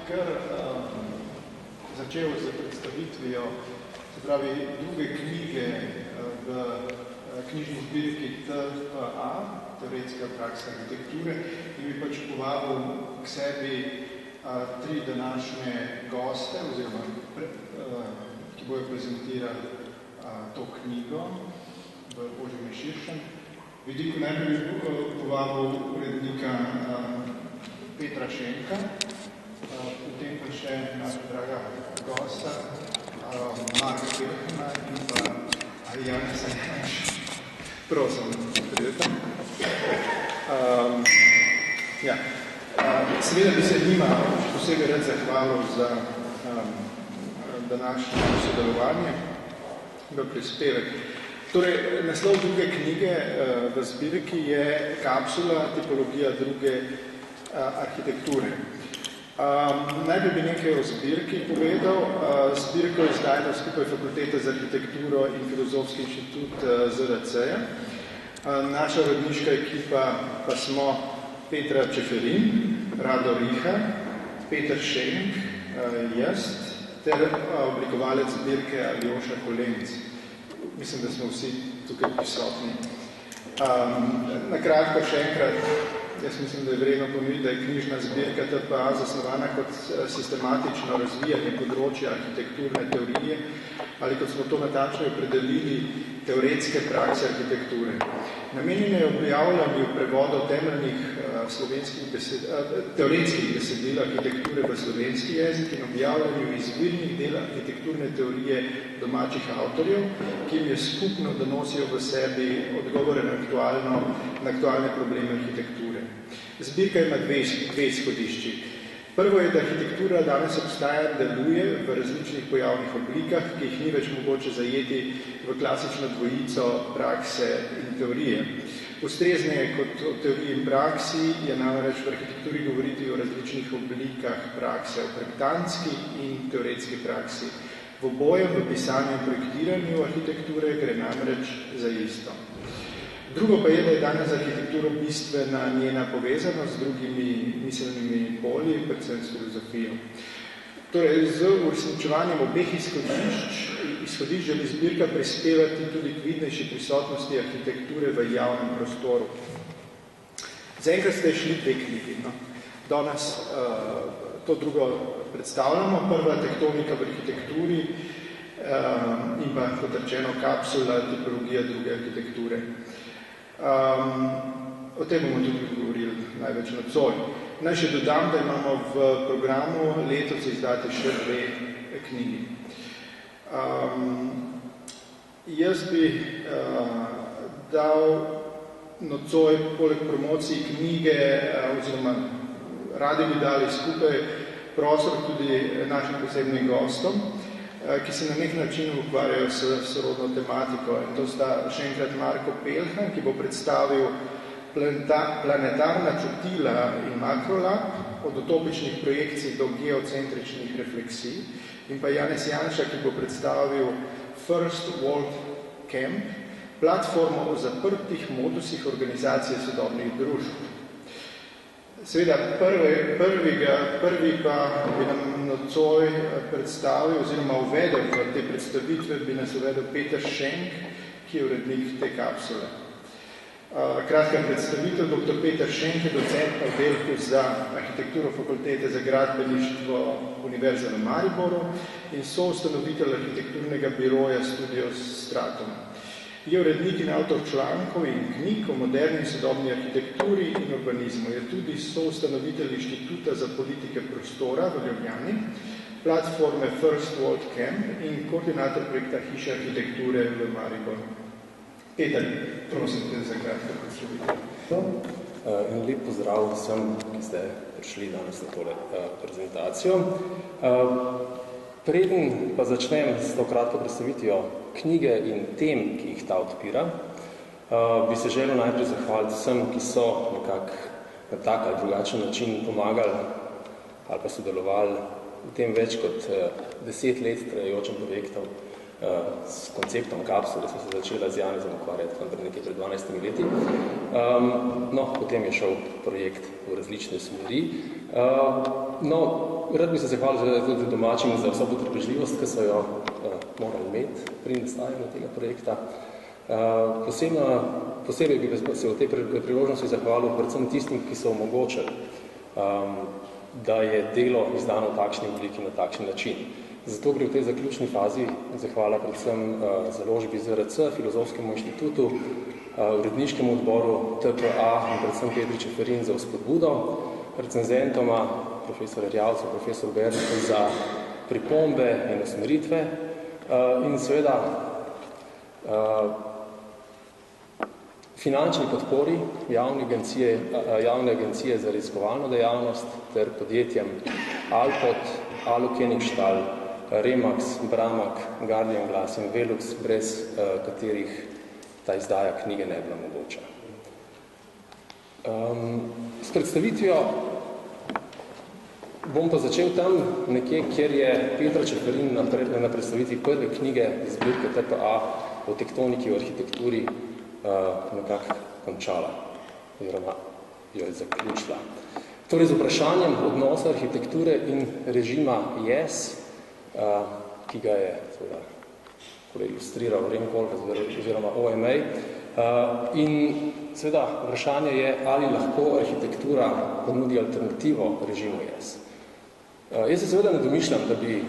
kar začel z predstavitvijo, se pravi, druge knjige v knjižni zbirki TPA, Teoretska praksa arhitekture, in bi pač povabil k sebi tri današnje goste, oziroma ki bojo prezentirali to knjigo v ožjem in širšem vidiku. Najprej bi povabil urednika Petra Šenka, potem pa še naša draga gosta Marka Pelhana in pa Jana Sanjaš. Prosim, pridete. Seveda bi se njima posebej rad zahvalil za današnje sodelovanje v prispevek. Torej, naslov druge knjige v zbirki je Kapsula, tipologija druge arhitekture. Najprej bi nekaj o zbirki povedal. Zbirko je izdajala skupaj Fakulteta za arhitekturo in Filozofski inštitut ZRC-ja. Naša uredniška ekipa pa smo Petra Čeferin, Rado Riha, Peter Šenk, jaz, ter oblikovalec zbirke Aljoša Kolenc. Mislim, da smo vsi tukaj prisotni. Na kratko še enkrat, jaz mislim, da je vredno ponoviti, da je knjižna zbirka TPA zasnovana kot sistematično razvijanje področja arhitekturne teorije, ali kot smo to natančno opredelili, teoretske prakse arhitekture. Namenjena je objavljanju prevodov temeljnih teoretskih besedil arhitekture v slovenski jezik in objavljanju izvirnih del arhitekturne teorije domačih avtorjev, ki jim je skupno, da nosijo v sebi odgovore na aktualne probleme arhitekture. Zbirka ima dve izhodišči. Prvo je, da arhitektura danes obstaja, deluje v različnih pojavnih oblikah, ki jih ni več mogoče zajeti v klasično dvojico prakse in teorije. Ustrezneje kot o teoriji in praksi je namreč v arhitekturi govoriti o različnih oblikah prakse, o projektantski in teoretski praksi. V obojem, v pisanju in projektiranju arhitekture gre namreč za isto. Drugo pa je, da je danes za arhitekturo bistvena njena povezanost z drugimi miselnimi polji, predvsem s filozofijo. Torej, z uresničevanjem obeh izhodišč želi zbirka prispevati tudi k vidnejši prisotnosti arhitekture v javnem prostoru. Zaenkrat ste šli dve knjigi. Danes to drugo predstavljamo. Prva tektonika v arhitekturi in pa, kot rečeno, kapsula, tipologija druge arhitekture. O tem bomo tudi govorili največ nocoj. Naj še dodam, da imamo v programu letos izdati še dve knjigi. Jaz bi dal nocoj poleg promocij knjige, oziroma radi bi dali skupaj prostor tudi našim posebnim gostom, ki se na nek način ukvarjajo s sorodno tematiko. In to sta še enkrat Marko Pelhan, ki bo predstavil planetarna čutila in makrolab, od utopičnih projekcij do geocentričnih refleksij, in pa Janez Janša, ki bo predstavil First World Camp, platformo o zaprtih modusih organizacije sodobnih družb. Seveda, prvi pa bi nam nocoj predstavil oziroma uvedel v te predstavitve, bi nas uvedel Peter Šenk, ki je urednik te kapsule. Kratka predstavitev, dr. Peter Šenk je docent na oddelku za arhitekturo Fakultete za gradbeništvo Univerze v Mariboru in soustanovitelj arhitekturnega biroja Studios Stratum. Je urednik in avtor člankov in knjig o moderni in sodobni arhitekturi in urbanizmu. Je tudi soustanovitelj Inštituta za politike prostora v Ljubljani, platforme First World Camp in koordinator projekta Hiša arhitekture v Mariboru. Peter, prosim te za kratko predstavitev. In lep pozdrav vsem, ki ste prišli danes na tole prezentacijo. Preden pa začnem s to kratko predstavitvijo knjige in tem, ki jih ta odpira, bi se želel najprej zahvaliti vsem, ki so nekako na tak ali drugačen način pomagali ali pa sodelovali v tem več kot 10 let trajajočem projektu s konceptom kapsule, so se začela z Janezom ukvarjati pred 12 leti. Potem je šel projekt v različne smeri. Rad bi se zahvalil tudi domačim za vso potrpežljivost, ki so jo morali imeti pri nastajanju tega projekta. Posebej bi se v tej priložnosti zahvalil predvsem tistim, ki so omogočili, da je delo izdano v takšni obliki na takšen način. Zato gre v tej zaključni fazi zahvala predvsem založbi ZRC, Filozofskemu inštitutu, uredniškemu odboru TPA in predvsem Petri Čeferin za vzpodbudo, recenzentoma, profesor Erjavcu, profesor Berniku za pripombe in usmeritve in seveda finančni podpori javne agencije za raziskovalno dejavnost ter podjetjem Alpot, Alukenigštal, Remax, Bramak, Guardian Glass in Velux, brez katerih ta izdaja knjige ne bila mogoča. S predstavitvijo bom pa začel tam nekje, kjer je Petra Čeferin na predstavitvi prve knjige iz zbirke TPA o tektoniki v arhitekturi nekako končala, oziroma jo je zaključila. Torej, z vprašanjem odnosa arhitekture in režima JES, ki ga je ilustriral Remkolk oziroma OMA, in seveda vprašanje je, ali lahko arhitektura ponudi alternativo režimu JES. Jaz se seveda ne domišljam, da bi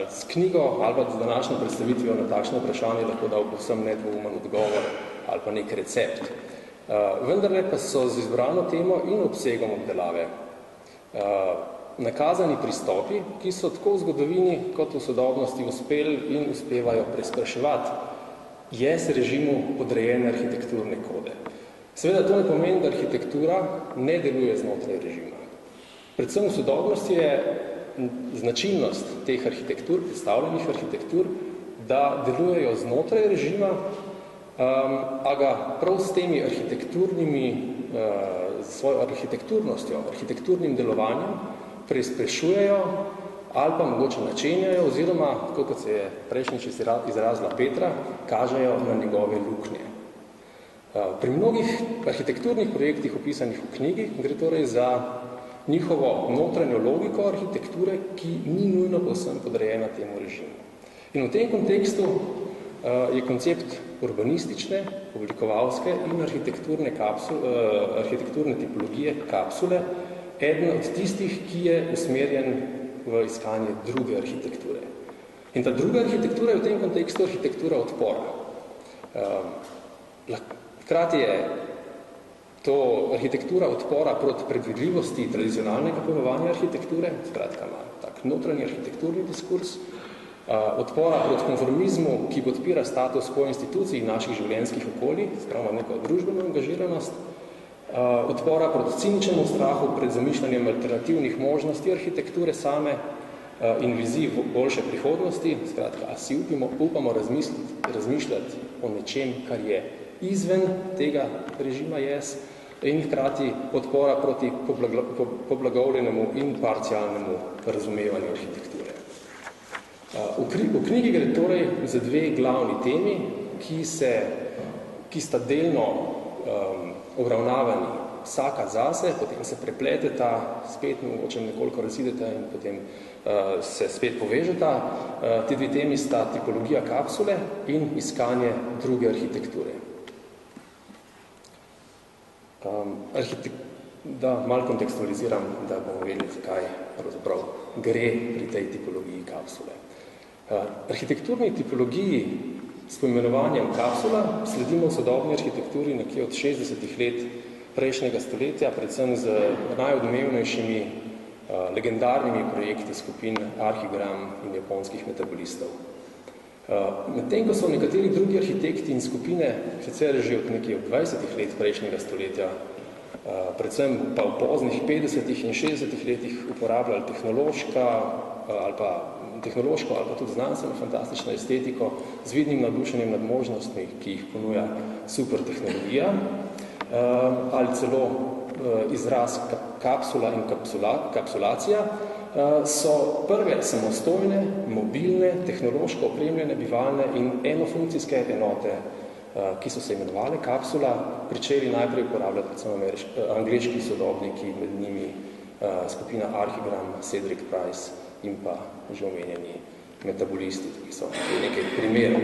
s knjigo ali pa z današnjo predstavitvijo na takšno vprašanje lahko dal povsem nedvoumen odgovor ali pa nek recept. Vendarle pa so z izbrano temo in obsegom obdelave nakazani pristopi, ki so tako v zgodovini kot v sodobnosti uspeli in uspevajo prespraševati JES režimu podrejene arhitekturne kode. Seveda to ne pomeni, da arhitektura ne deluje znotraj režima. Predvsem v sodobnosti je značilnost teh arhitektur, predstavljenih arhitektur, da delujejo znotraj režima, a ga prav s temi svojo arhitekturnostjo, arhitekturnim delovanjem presprešujejo ali pa mogoče načenjajo oziroma, tako kot se je prejšnjič izrazila Petra, kažejo na njegove luknje. Pri mnogih arhitekturnih projektih opisanih v knjigi gre torej za njihovo notranjo logiko arhitekture, ki ni nujno povsem podrejena temu režimu. In v tem kontekstu je koncept urbanistične, oblikovalske in arhitekturne tipologije kapsule eden od tistih, ki je usmerjen v iskanje druge arhitekture. In ta druga arhitektura je v tem kontekstu arhitektura odpora. Hkrati je to arhitektura odpora proti predvidljivosti tradicionalnega pojmovanja arhitekture, skratka ima tak notranji arhitekturni diskurs, odpora proti konformizmu, ki podpira status quo institucij in naših življenjskih okolij, spravo neko družbeno angažiranost, odpora proti ciničnemu strahu pred zamišljanjem alternativnih možnosti arhitekture same in vizij boljše prihodnosti, skratka, a si upamo razmišljati o nečem, kar je izven tega režima JES in hkrati odpora proti poblagovljenemu in parcialnemu razumevanju arhitekture. V knjigi gre torej za dve glavni temi, ki sta delno obravnavani vsaka zase, potem se prepleteta, spet mogoče nekoliko razideta in potem se spet povežeta. Ti dve temi sta tipologija kapsule in iskanje druge arhitekture. Da malo kontekstualiziram, da bomo vedeli, zakaj pravzaprav gre pri tej tipologiji kapsule. Arhitekturni tipologiji s poimenovanjem kapsula sledimo v sodobni arhitekturi nekje od 60 let prejšnjega stoletja, predvsem z najodmevnejšimi legendarnimi projekti skupin Archigram in japonskih metabolistov. Medtem ko so nekateri drugi arhitekti in skupine sicer že od nekje od 20 let prejšnjega stoletja, predvsem pa v poznih 50 in 60 letih uporabljali tehnološko ali pa tudi znanstveno fantastično estetiko z vidnim navdušenjem nad možnostmi, ki jih ponuja super tehnologija. ali celo izraz kapsula in kapsulacija, so prve samostojne, mobilne, tehnološko opremljene, bivalne in enofunkcijske enote, ki so se imenovali kapsula, pričeli najprej uporabljati predvsem angleški sodobniki, med njimi skupina Archigram, Cedric Price in pa že omenjeni metabolisti, ki so nekaj primerov.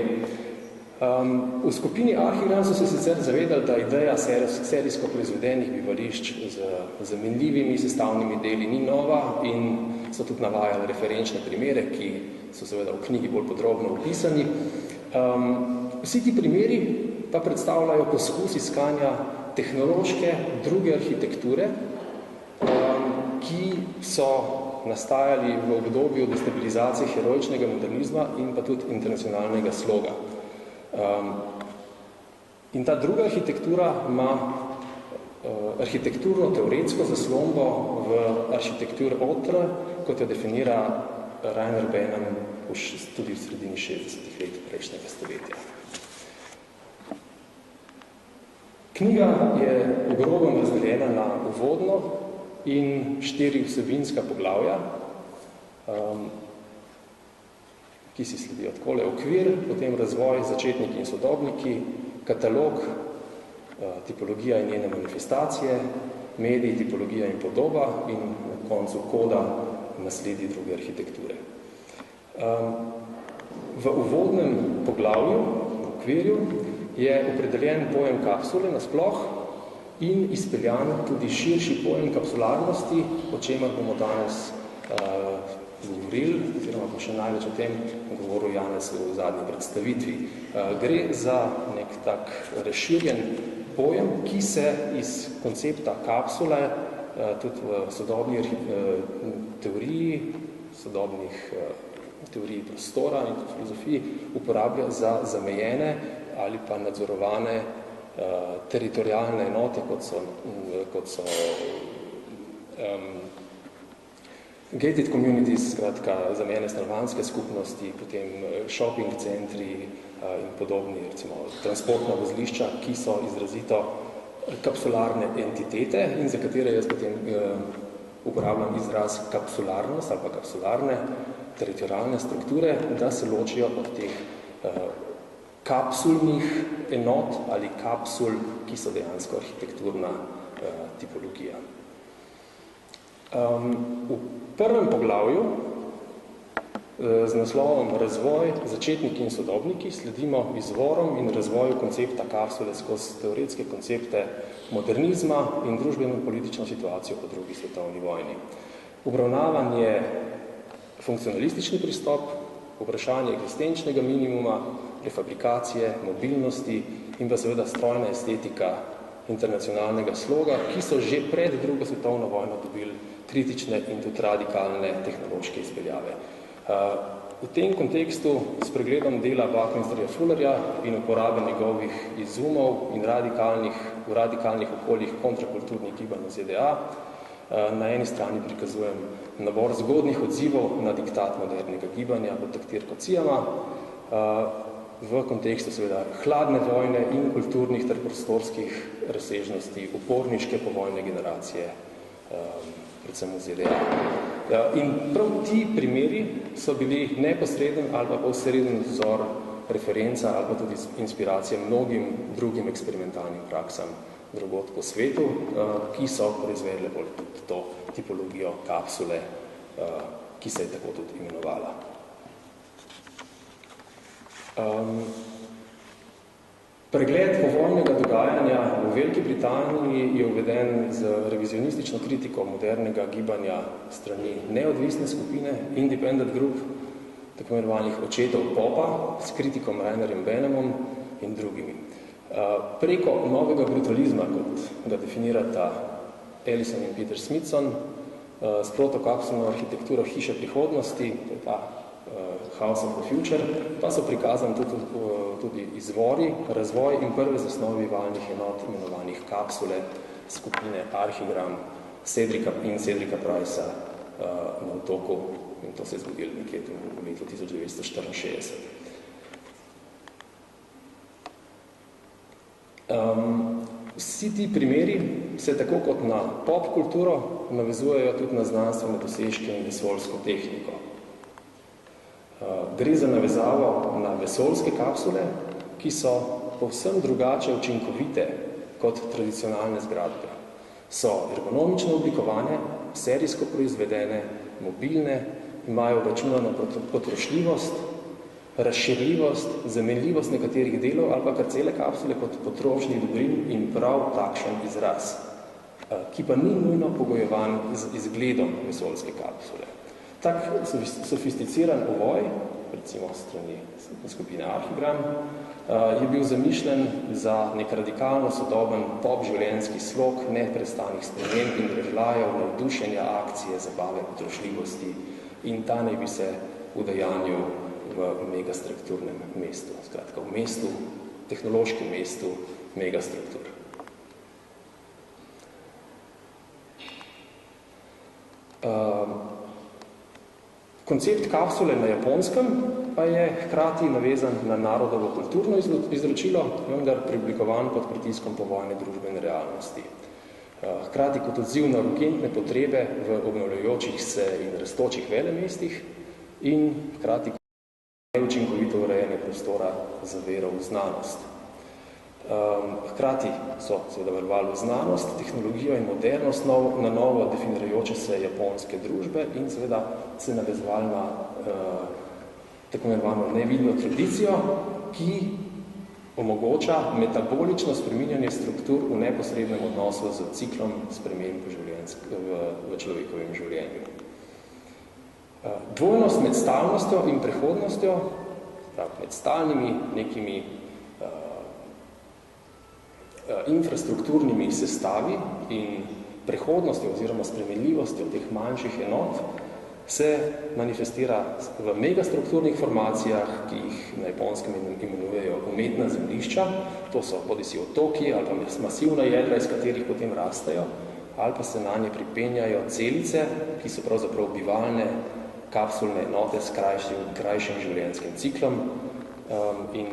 V skupini Archigram so se sicer zavedali, da ideja serijsko proizvedenih bivališč z zamenljivimi sestavnimi deli ni nova in so tudi navajali referenčne primere, ki so seveda v knjigi bolj podrobno opisani. Vsi ti primeri pa predstavljajo poskus iskanja tehnološke druge arhitekture, ki so nastajali v obdobju destabilizacije heroičnega modernizma in pa tudi internacionalnega sloga. In ta druga arhitektura ima arhitekturno-teoretsko zaslombo v arhitekturi Otra, kot jo definira Rainer Benham tudi v sredini 60. let prejšnjega stoletja. Knjiga je v grobem razdeljena na uvodno in 4 vsebinska poglavja, ki si sledijo takole: okvir, potem razvoj, začetniki in sodobniki, katalog, tipologija in njene manifestacije, mediji, tipologija in podoba in na koncu koda nasledi druge arhitekture. V uvodnem poglavju, v okvirju, je opredeljen pojem kapsule nasploh in izpeljan tudi širši pojem kapsularnosti, o čemer bomo danes govorili, oziroma bo še največ o tem govoril Janez v zadnji predstavitvi. Gre za nek tak razširjen pojem, ki se iz koncepta kapsule tudi v sodobni teoriji, sodobnih teoriji prostora in filozofiji uporablja za zamejene ali pa nadzorovane teritorialne enote, kot so gated communities, skratka zamejene stanovanjske skupnosti, potem shopping centri in podobni, recimo transportna vozlišča, ki so izrazito kapsularne entitete in za katere jaz potem uporabljam izraz kapsularnost ali pa kapsularne teritorialne strukture, da se ločijo od teh kapsulnih enot ali kapsul, ki so dejansko arhitekturna tipologija. V prvem poglavju z naslovom Razvoj, začetniki in sodobniki sledimo izvorom in razvoju koncepta kapsule skozi teoretske koncepte modernizma in družbeno-politično situacijo po drugi svetovni vojni. Obravnavan je funkcionalistični pristop, vprašanje eksistenčnega minimuma, prefabrikacije, mobilnosti in pa seveda strojna estetika internacionalnega sloga, ki so že pred drugo svetovno vojno dobili kritične in tudi radikalne tehnološke izpeljave. V tem kontekstu s pregledom dela Buckminsterja Fullerja in uporabe njegovih izumov in v radikalnih okoljih kontrakulturnih gibanj v ZDA na eni strani prikazujem nabor zgodnih odzivov na diktat modernega gibanja pod taktirko Ciama, v kontekstu seveda hladne vojne in kulturnih ter prostorskih razsežnosti uporniške povojne generacije, predvsem v ZDA. In prav ti primeri so bili neposreden ali pa posreden vzor, referenca ali pa tudi inspiracija mnogim drugim eksperimentalnim praksam drugod po svetu, ki so proizvedle bolj tudi to tipologijo kapsule, ki se je tako tudi imenovala. Pregled povojnega dogajanja v Veliki Britaniji je uveden z revizionistično kritiko modernega gibanja strani neodvisne skupine Independent Group, tako imenovanih očetov popa, s kritikom Rainerjem Benhamom in drugimi. Preko novega brutalizma, kot ga definirata Ellison in Peter Smithson, s protokapsulno arhitekturo hiše prihodnosti, to je ta House of the Future, pa so prikazani tudi izvori, razvoj in prve zasnovi bivalnih enot imenovanih kapsule skupine Archigram in Cedrica Pricea na otoku, in to se je zgodilo nekje v letu 1964. Vsi ti primeri se tako kot na pop kulturo navezujejo tudi na znanstvene dosežke in vesoljsko tehniko. Gre za navezavo na vesoljske kapsule, ki so povsem drugače učinkovite kot tradicionalne zgradbe. So ergonomično oblikovane, serijsko proizvedene, mobilne, imajo računano potrošljivost, razširljivost, zamenljivost nekaterih delov ali pa kar cele kapsule kot potrošnih dobrin in prav takšen izraz, ki pa ni nujno pogojevan z izgledom vesoljske kapsule. Tak sofisticiran ovoj, recimo strani skupine Archigram, je bil zamišljen za nek radikalno sodoben pop življenjski slog neprestanih sprememb in prežlajev, navdušenja, akcije, zabave, potrošljivosti in ta naj bi se udejanjil v megastrukturnem mestu. Skratka, v mestu, tehnološkem mestu megastruktur. Koncept kapsule na Japonskem pa je hkrati navezan na narodovo kulturno izročilo, vendar preoblikovan pod pritiskom povojne družbene realnosti. Hkrati kot odziv na urgentne potrebe v obnovljajočih se in rastočih velemestih in hkrati kot neučinkovito urejanje prostora za vero v znanost. Hkrati so seveda verovali v znanost, tehnologijo in modernost na novo definirajoče se japonske družbe in seveda se navezovali na tako imenovano nevidno tradicijo, ki omogoča metabolično spreminjanje struktur v neposrednem odnosu z ciklom sprememb v človekovem življenju. Dvojnost med stalnostjo in prehodnostjo, med stalnimi nekimi infrastrukturnimi sestavi in prehodnostjo oziroma spremenljivostjo teh manjših enot se manifestira v megastrukturnih formacijah, ki jih na Japonskem imenujejo umetna zemljišča. To so bodisi otoki ali pa masivna jedra, iz katerih potem rastejo, ali pa se nanje pripenjajo celice, ki so pravzaprav bivalne kapsulne enote s krajšim življenjskim ciklom in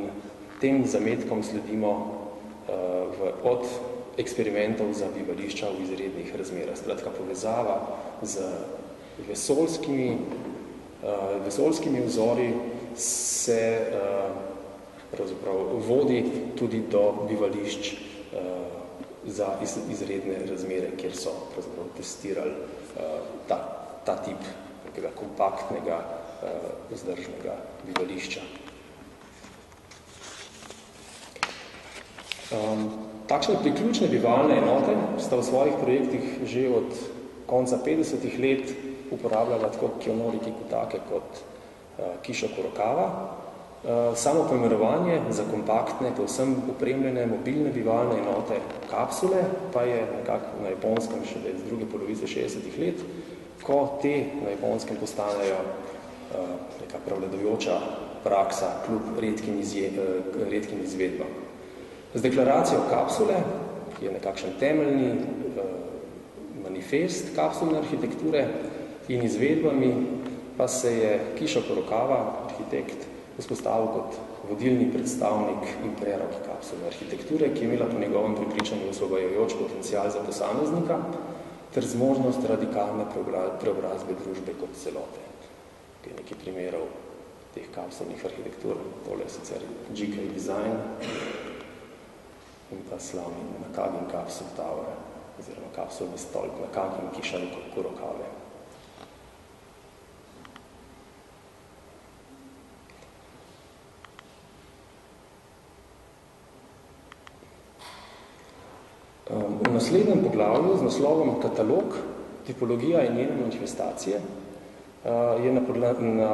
tem zametkom sledimo od eksperimentov za bivališča v izrednih razmerah. Skratka, povezava z vesoljskimi vzori se pravzaprav vodi tudi do bivališč za izredne razmere, kjer so pravzaprav testirali ta tip nekega kompaktnega, vzdržnega bivališča. Takšne priključne bivalne enote sta v svojih projektih že od konca 50-ih let uporabljala tako Kiyonori Kikutake kot Kisho Kurokawa. Samo poimenovanje za kompaktne, povsem opremljene mobilne bivalne enote kapsule pa je nekako na Japonskem še iz druge polovice 60-ih let, ko te na Japonskem postanejo neka prevladujoča praksa kljub redkim izvedbam. Z deklaracijo kapsule, ki je nekakšen temeljni manifest kapsulne arhitekture in izvedbami, pa se je Kisho Kurokawa, arhitekt, vzpostavil kot vodilni predstavnik in prerok kapsulne arhitekture, ki je imela po njegovem prepričanju osvobajajoč potencial za posameznika ter zmožnost radikalne preobrazbe družbe kot celote. Kaj je nekaj primerov teh kapsulnih arhitektur, tole je sicer GK Design, in pa slavni Nakagin Capsule Tower, oziroma kapsulni stolp Nakagin Kisho Kurokawe. V naslednjem poglavju z naslovom Katalog, tipologija in njene manifestacije je na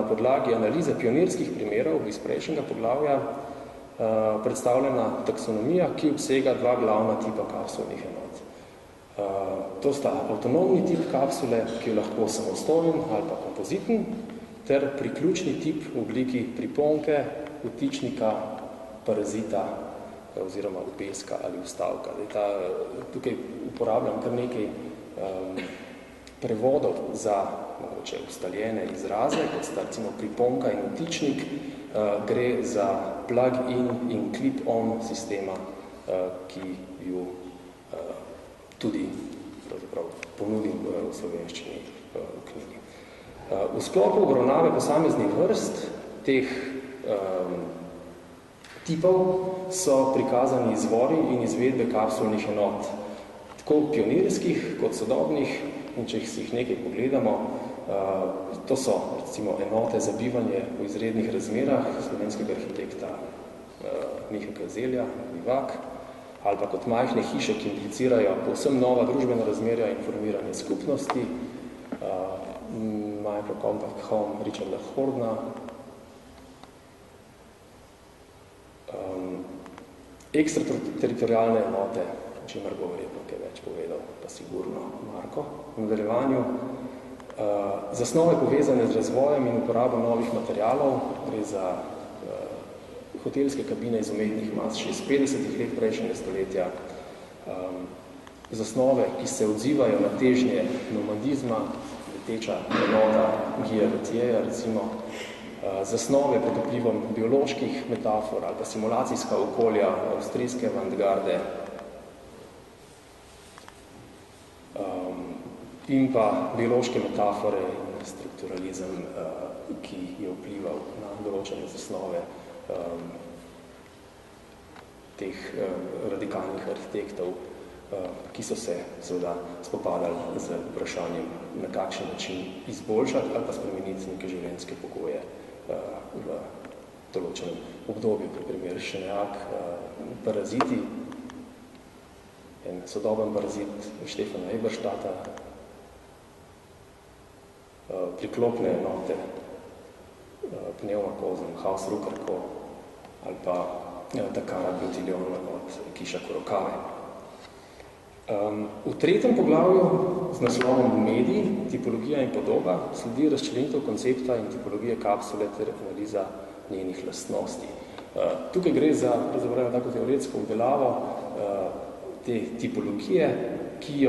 podlagi analize pionirskih primerov iz prejšnjega poglavja predstavljena taksonomija, ki obsega dva glavna tipa kapsulnih enot. To sta avtonomni tip kapsule, ki je lahko samostojen ali pa kompoziten, ter priključni tip v obliki priponke, vtičnika, parazita oziroma upeska ali vstavka. Tukaj uporabljam kar nekaj prevodov za mogoče ustaljene izraze, kot sta recimo priponka in vtičnik, gre za plug-in in clip-on sistema, ki ju tudi ponudim v slovenščini v knjigi. V sklopu obravnave posameznih vrst teh tipov so prikazani izvori in izvedbe kapsulnih enot, tako pionirskih kot sodobnih, in če si jih nekaj pogledamo, to so recimo enote za bivanje v izrednih razmerah slovenskega arhitekta Mihe Kazelja, Vivak, ali pa kot majhne hiše, ki implicirajo povsem nova družbena razmerja in formiranje skupnosti, Micro-Compact Home Richarda Hordna, ekstrateritorialne enote, o čemer bo verjetno kaj več povedal, pa sigurno Marko. V nadaljevanju zasnove povezane z razvojem in uporabo novih materialov, gre za hotelske kabine iz umetnih mas še iz 50 let prejšnjega stoletja, zasnove, ki se odzivajo na težnje nomadizma, leteča enota Guya Rotieja, recimo, zasnove pod vplivom bioloških metafor ali pa simulacijska okolja avstrijske avantgarde in pa biološke metafore in strukturalizem, ki je vplival na določene zasnove teh radikalnih arhitektov, ki so se seveda spopadali z vprašanjem, na kakšen način izboljšati ali pa spremeniti neke življenjske pogoje v določenem obdobju. Pri primer Šenjak, paraziti, en sodoben parazit Štefana Eberštata, priklopne enote, pneumakozem, Hausruckerko ali pa Takara Butilion od Kiša Kurokave. V tretjem poglavju z naslovom Medij, tipologija in podoba sledi razčlenitev koncepta in tipologije kapsule ter analiza njenih lastnosti. Tukaj gre za tako teoretsko obdelavo te tipologije, ki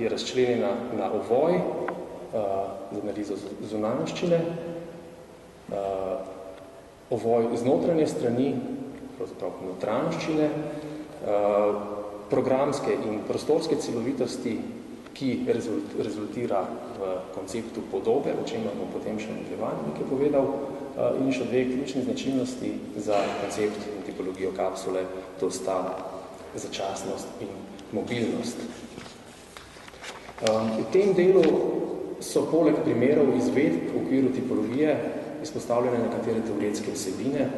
je razčlenjena na ovoj, z analizo zunanjoščine, ovoj znotranje strani, pravzaprav notranjoščine, programske in prostorske celovitosti, ki rezultira v konceptu podobe, o čem bomo potem še nadaljevanje nekaj povedal, in še dve ključni značilnosti za koncept in tipologijo kapsule, to sta začasnost in mobilnost. V tem delu so poleg primerov izvedb v okviru tipologije izpostavljene nekatere teoretske vsebine,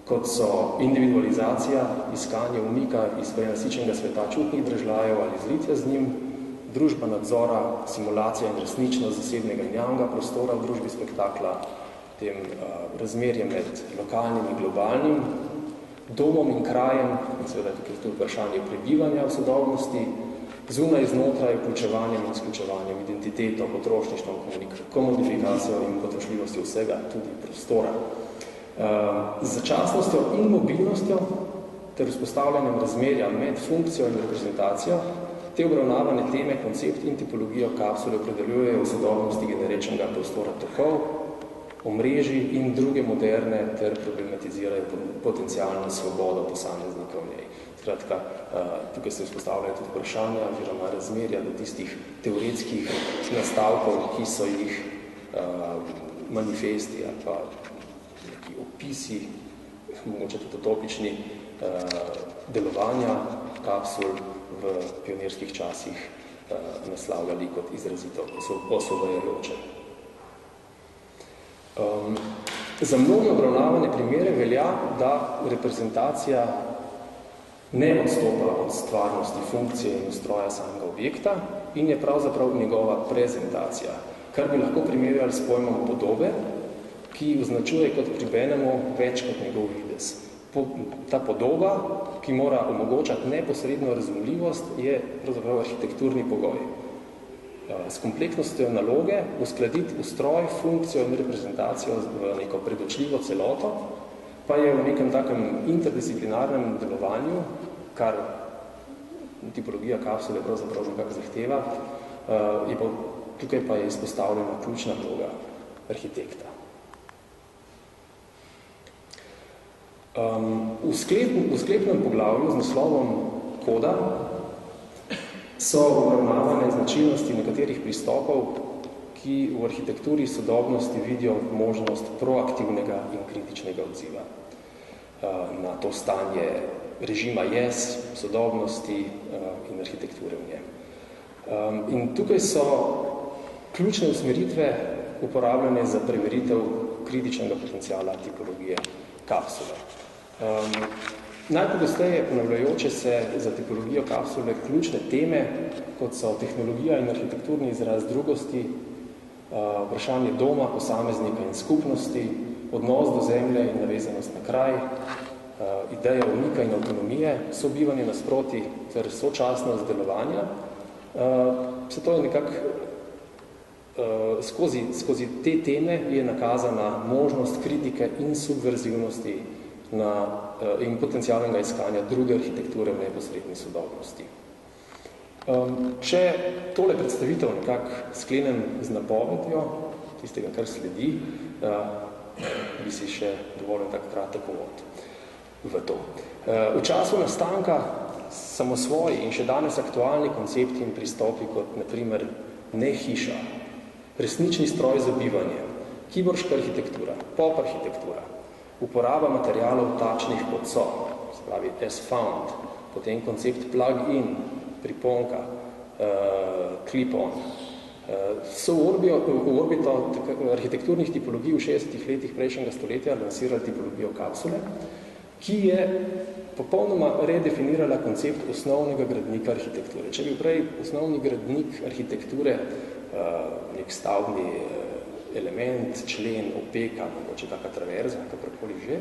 kot so individualizacija, iskanje umika iz prenasičenega sveta čutnih držlajev ali zlitja z njim, družba nadzora, simulacija in resničnost zasebnega in javnega prostora v družbi spektakla, potem razmerje med lokalnim in globalnim, domom in krajem, in seveda tukaj tudi vprašanje prebivanja v sodobnosti, zunaj, znotraj, vključevanjem in izključevanjem, identiteto, potrošništvom, komodifikacijo in potrošljivostjo vsega, tudi prostora. Z začasnostjo in mobilnostjo ter vzpostavljanjem razmerja med funkcijo in reprezentacijo te obravnavane teme, koncept in tipologijo kapsule opredeljujejo v sodobnosti generečnega prostora tokov, omrežij in druge moderne ter problematizirajo potencialno svobodo posameznika v njej. Skratka, tukaj se vzpostavljajo tudi vprašanja oziroma razmerja do tistih teoretskih nastavkov, ki so jih manifesti ali pa neki opisi, mogoče tudi utopični, delovanja kapsul v pionirskih časih naslavljali kot izrazito osvobajajoče. Za mnoge obravnavane primere velja, da reprezentacija ne odstopa od stvarnosti funkcije in ustroja samega objekta in je pravzaprav njegova prezentacija, kar bi lahko primerjali s pojmom podobe, ki označuje kot pribenemo več kot njegov videz. Ta podoba, ki mora omogočati neposredno razumljivost, je pravzaprav arhitekturni pogoj. S kompleksnostjo naloge uskladiti ustroj, funkcijo in reprezentacijo v neko predočljivo celoto, pa je v nekem takem interdisciplinarnem delovanju, kar tipologija kapsule pravzaprav nekako zahteva, tukaj pa je izpostavljena ključna vloga arhitekta. V sklepnem poglavju z naslovom koda so obravnavane značilnosti nekaterih pristopov, ki v arhitekturi sodobnosti vidijo možnost proaktivnega in kritičnega odziva na to stanje režima jaz, sodobnosti in arhitekture v njem. In tukaj so ključne usmeritve uporabljene za preveritev kritičnega potenciala tipologije kapsule. Najpogosteje ponavljajoče se za tipologijo kapsule ključne teme, kot so tehnologija in arhitekturni izraz drugosti, vprašanje doma, posameznika in skupnosti, odnos do zemlje in navezanost na kraj, ideja umika in avtonomije, sobivanje nasproti ter sočasnost delovanja. Se to je nekako skozi te teme je nakazana možnost kritike in subverzivnosti in potencialnega iskanja druge arhitekture v neposredni sodobnosti. Če tole predstavitev nekako sklenem z napovedjo tistega, kar sledi, bi si še dovolil tak kratek uvod v to. V času nastanka samosvoji in še danes aktualni koncepti in pristopi kot na primer ne hiša, resnični stroj za bivanje, kiborška arhitektura, pop arhitektura, uporaba materialov takšnih kot so, se pravi as found, potem koncept plug-in, priponka, clip-on, so v orbito arhitekturnih tipologij v 60 letih prejšnjega stoletja lansirali tipologijo kapsule, ki je popolnoma redefinirala koncept osnovnega gradnika arhitekture. Če bi prej osnovni gradnik arhitekture, nek stavbni element, člen, opeka, mogoče kakšna traverza, kakorkoli že,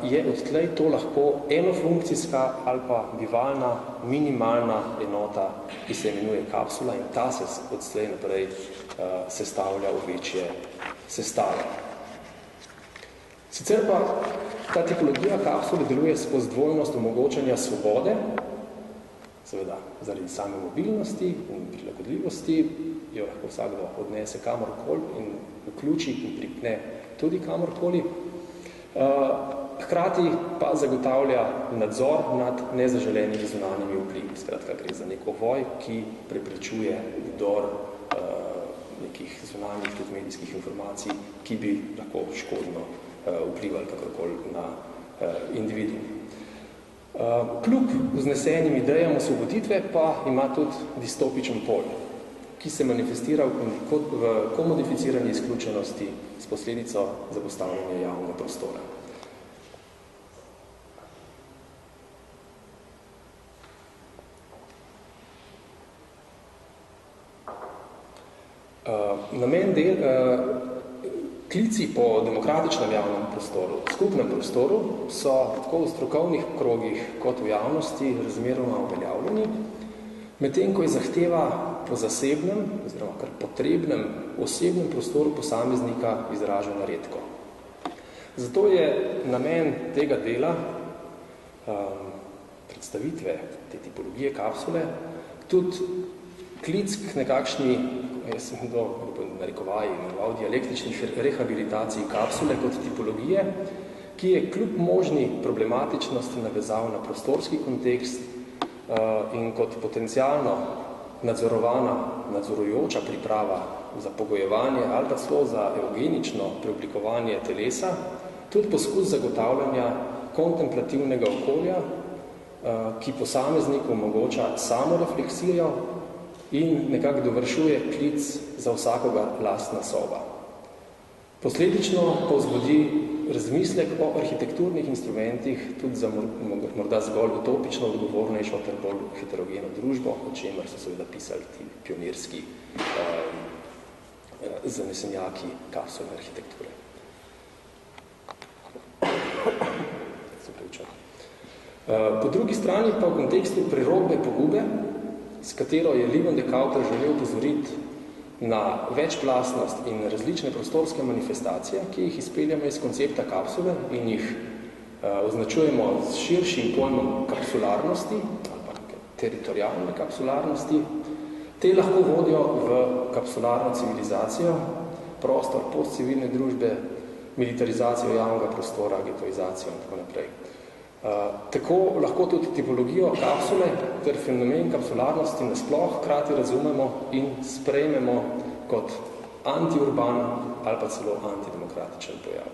je odtlej to lahko enofunkcijska ali pa bivalna, minimalna enota, ki se imenuje kapsula in ta se odtlej naprej sestavlja v večje sestave. Sicer pa ta tipologija kapsule deluje skozi dvojnost omogočanja svobode, seveda zaradi same mobilnosti in prilagodljivosti, jo lahko vsakdo odnese kamorkoli in vključi in pripne tudi kamorkoli. Hkrati pa zagotavlja nadzor nad nezaželenimi zunanjimi vplivi. Skratka, gre za nek ovoj, ki preprečuje vdor nekih zunanjih tudi medijskih informacij, ki bi lahko škodno vplivali kakorkoli na individu. Kljub vznesenim idejam osvoboditve pa ima tudi distopičen pol, ki se manifestira v komodificirani izključenosti s posledico zapostavljanja javnega prostora. Klici po demokratičnem javnem prostoru, skupnem prostoru, so tako v strokovnih krogih kot v javnosti razmeroma uveljavljeni, medtem ko je zahteva po zasebnem, oziroma kar potrebnem osebnem prostoru posameznika izražena redko. Zato je namen tega dela, predstavitve te tipologije kapsule, tudi klic k nekakšni, jaz sem to narekovaj imenoval, dialektičnih rehabilitacij kapsule kot tipologije, ki je kljub možni problematičnosti navezal na prostorski kontekst in kot potencialno nadzorujoča priprava za pogojevanje ali pa celo za eugenično preoblikovanje telesa, tudi poskus zagotavljanja kontemplativnega okolja, ki posamezniku omogoča samorefleksijo in nekako dovršuje klic za vsakoga lastna soba. Posledično povzbudi razmislek o arhitekturnih instrumentih tudi za morda zgolj utopično odgovornejšo ter bolj heterogeno družbo, o čemer so seveda pisali ti pionirski zanesenjaki kapsulne arhitekture. Po drugi strani pa v kontekstu prerokbe pogube, s katero je Livon de Kuyper želel upozoriti na večplastnost in različne prostorske manifestacije, ki jih izpeljamo iz koncepta kapsule in jih označujemo s širšim pojmom kapsularnosti ali pa teritorialne kapsularnosti, te lahko vodijo v kapsularno civilizacijo, prostor postcivilne družbe, militarizacijo javnega prostora, getoizacijo in tako naprej. Tako lahko tudi tipologijo kapsule ter fenomen kapsularnosti nasploh hkrati razumemo in sprejmemo kot antiurban ali pa celo antidemokratičen pojav.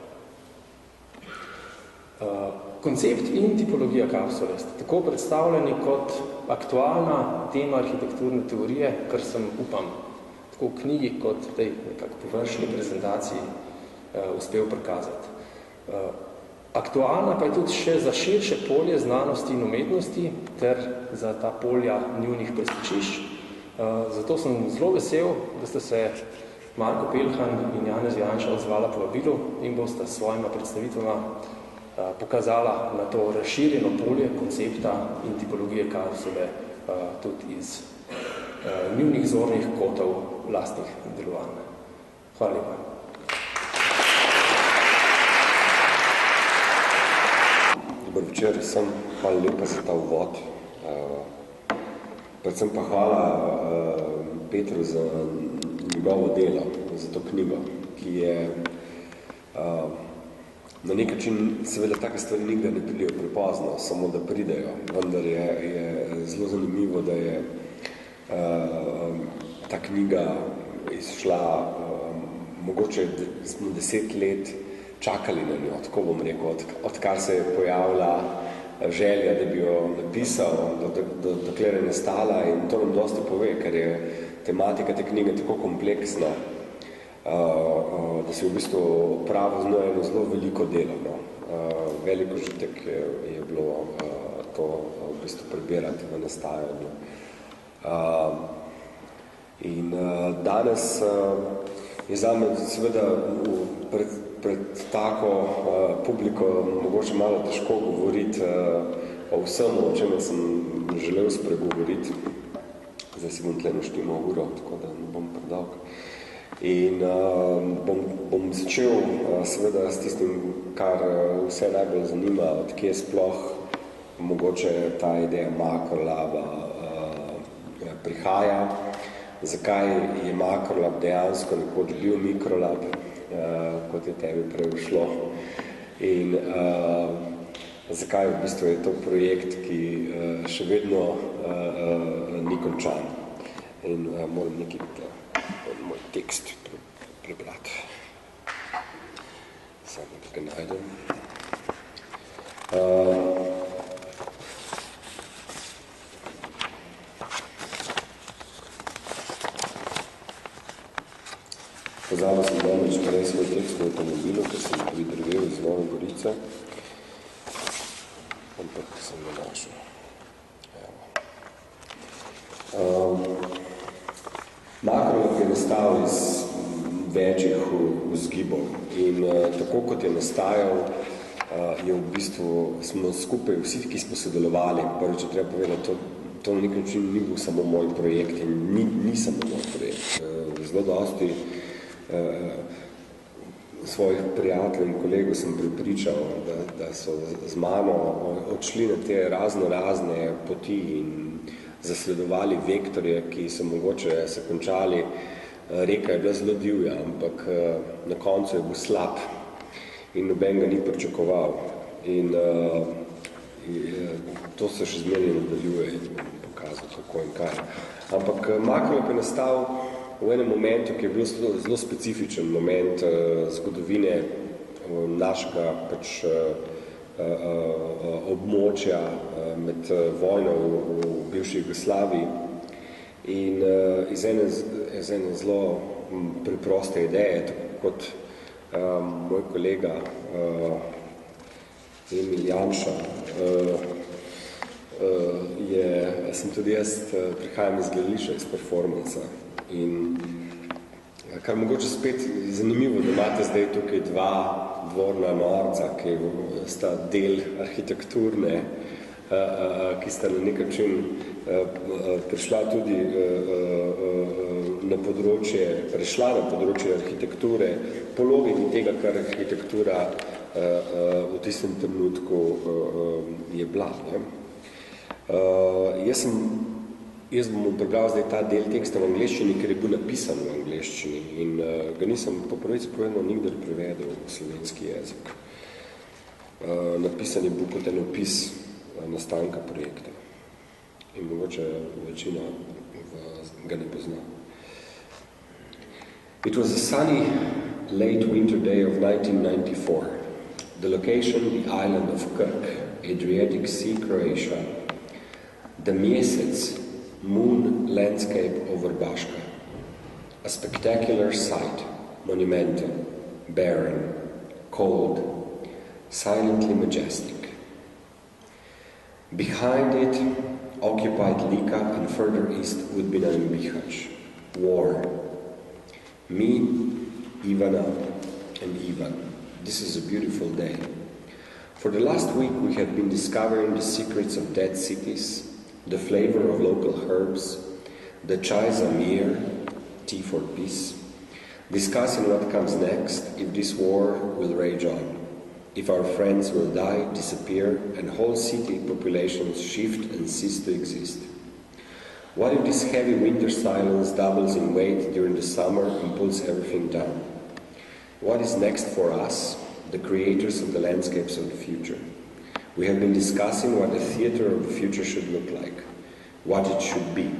Koncept in tipologija kapsule sta tako predstavljeni kot aktualna tema arhitekturne teorije, kar sem, upam, tako v knjigi kot v tej nekako površni prezentaciji uspel prikazati. Aktualna pa je tudi še za širše polje znanosti in umetnosti ter za ta polja njunih preskočišč. Zato sem zelo vesel, da ste se Marko Pelhan in Janez Janša odzvala povabilu in bosta s svojima predstavitvama pokazala na to razširjeno polje koncepta in tipologije kapsule tudi iz njunih zornih kotov lastnih delovanj. Hvala lepa. Dobar večer, sem hvala lepa za ta uvod. Predvsem pa hvala Petru za njegovo delo, za to knjigo, ki je na nek način, seveda take stvari nikdar ne pridejo prepozno, samo da pridejo, vendar je zelo zanimivo, da je ta knjiga izšla, mogoče smo 10 let čakali na njo, tako bom rekel, odkar se je pojavila želja, da bi jo napisal, dokler je nastala, in to nam dosti pove, ker je tematika te knjige tako kompleksna, da se v bistvu pravo z njo eno zelo veliko delo. No. Veliko užitek je bilo to v bistvu prebirati v nastajanju. In danes je zame seveda pred tako publiko mogoče malo težko govoriti o vsem, o čem sem želel spregovoriti. Zdaj si bom tle naštimo uro, tako da ne bom predolg. In bom začel seveda s tistim, kar vse najbolj zanima, odkje sploh mogoče ta ideja makrolaba prihaja, zakaj je makrolab dejansko nekoč bil mikrolab, kot je tebi prej šlo, in zakaj v bistvu je to projekt, ki še vedno ni končan. In moram nekaj moj tekst prebrati. Samo da ga najdem. Pozabil sem namreč prej svoj tekst v avtomobilu, ker sem pridrvel iz Nove Gorice, ampak sem ga našel. Makrolab je nastal iz večjih vzgibov in tako kot je nastajal, je v bistvu smo skupaj vsi, ki smo sodelovali, prvič je treba povedati, to na nek način ni bil samo moj projekt in ni samo moj projekt. Zelo dosti svojih prijateljev in kolegov sem pripričal, da so z mano odšli na te razne poti in zasledovali vektorje, ki so mogoče se končali, reka je bila zelo divja, ampak na koncu je bil slab in noben ga ni pričakoval. In to se še zmeraj nadaljuje in pokazal, kako in kaj. Ampak makrolab je nastal v enem momentu, ki je bil zelo specifičen moment zgodovine našega območja med vojno v bivši Jugoslaviji in iz ene zelo preproste ideje, tako kot moj kolega Emil Janša sem tudi jaz, prihajam iz gledališča, iz performansa in kar mogoče spet zanimivo, da imate zdaj tukaj dva dvorna norca, ki sta del arhitekturne, ki sta na nek način prišla tudi na področje arhitekture, po logiki tega, kar arhitektura v tistem trenutku je bila. Jaz bom prebral zdaj ta del teksta v angleščini, ker je bil napisan v angleščini in ga nisem po pravici povedano nikdar prevedel v slovenski jezik. napisan je bil kot en opis nastanka projekta. In mogoče večina ga ne pozna. It was a sunny, late winter day of 1994. The location, the island of Krk, Adriatic Sea, Croatia. The Mjesec, moon landscape over Baška. A spectacular sight, monumental, barren, cold, silently majestic. Behind it, occupied Lika and further east would be Bihać. War. Me, Ivana, and Ivan. This is a beautiful day. For the last week we have been discovering the secrets of dead cities, the flavor of local herbs, the chai zamir, tea for peace, discussing what comes next if this war will rage on, if our friends will die, disappear, and whole city populations shift and cease to exist. What if this heavy winter silence doubles in weight during the summer and pulls everything down? What is next for us, the creators of the landscapes of the future? We have been discussing what the theater of the future should look like, what it should be,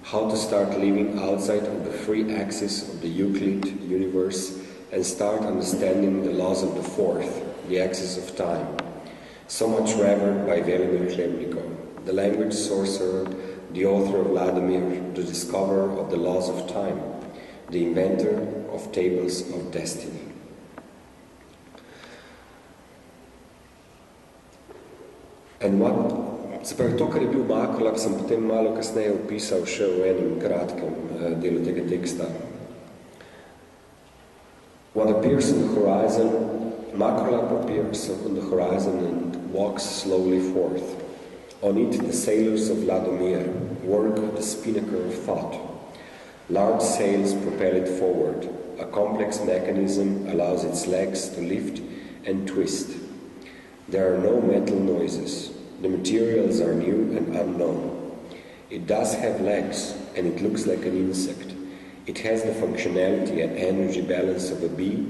how to start living outside of the free axis of the Euclid universe and start understanding the laws of the fourth, the axis of time, so much revered by Velimir Khlebnikov, the language sorcerer, the author of Vladimir, the discoverer of the laws of time, the inventor of tables of destiny. And what, se pravi, to, kar je bil Makrolab, sem potem malo kasneje opisal še v enem kratkem delu tega teksta. What appears on the horizon, Makrolab appears on the horizon and walks slowly forth. On it, the sailors of Ladomir work the spinnaker of thought. Large sails propel it forward. A complex mechanism allows its legs to lift and twist. There are no metal noises. The materials are new and unknown. It does have legs, and it looks like an insect. It has the functionality and energy balance of a bee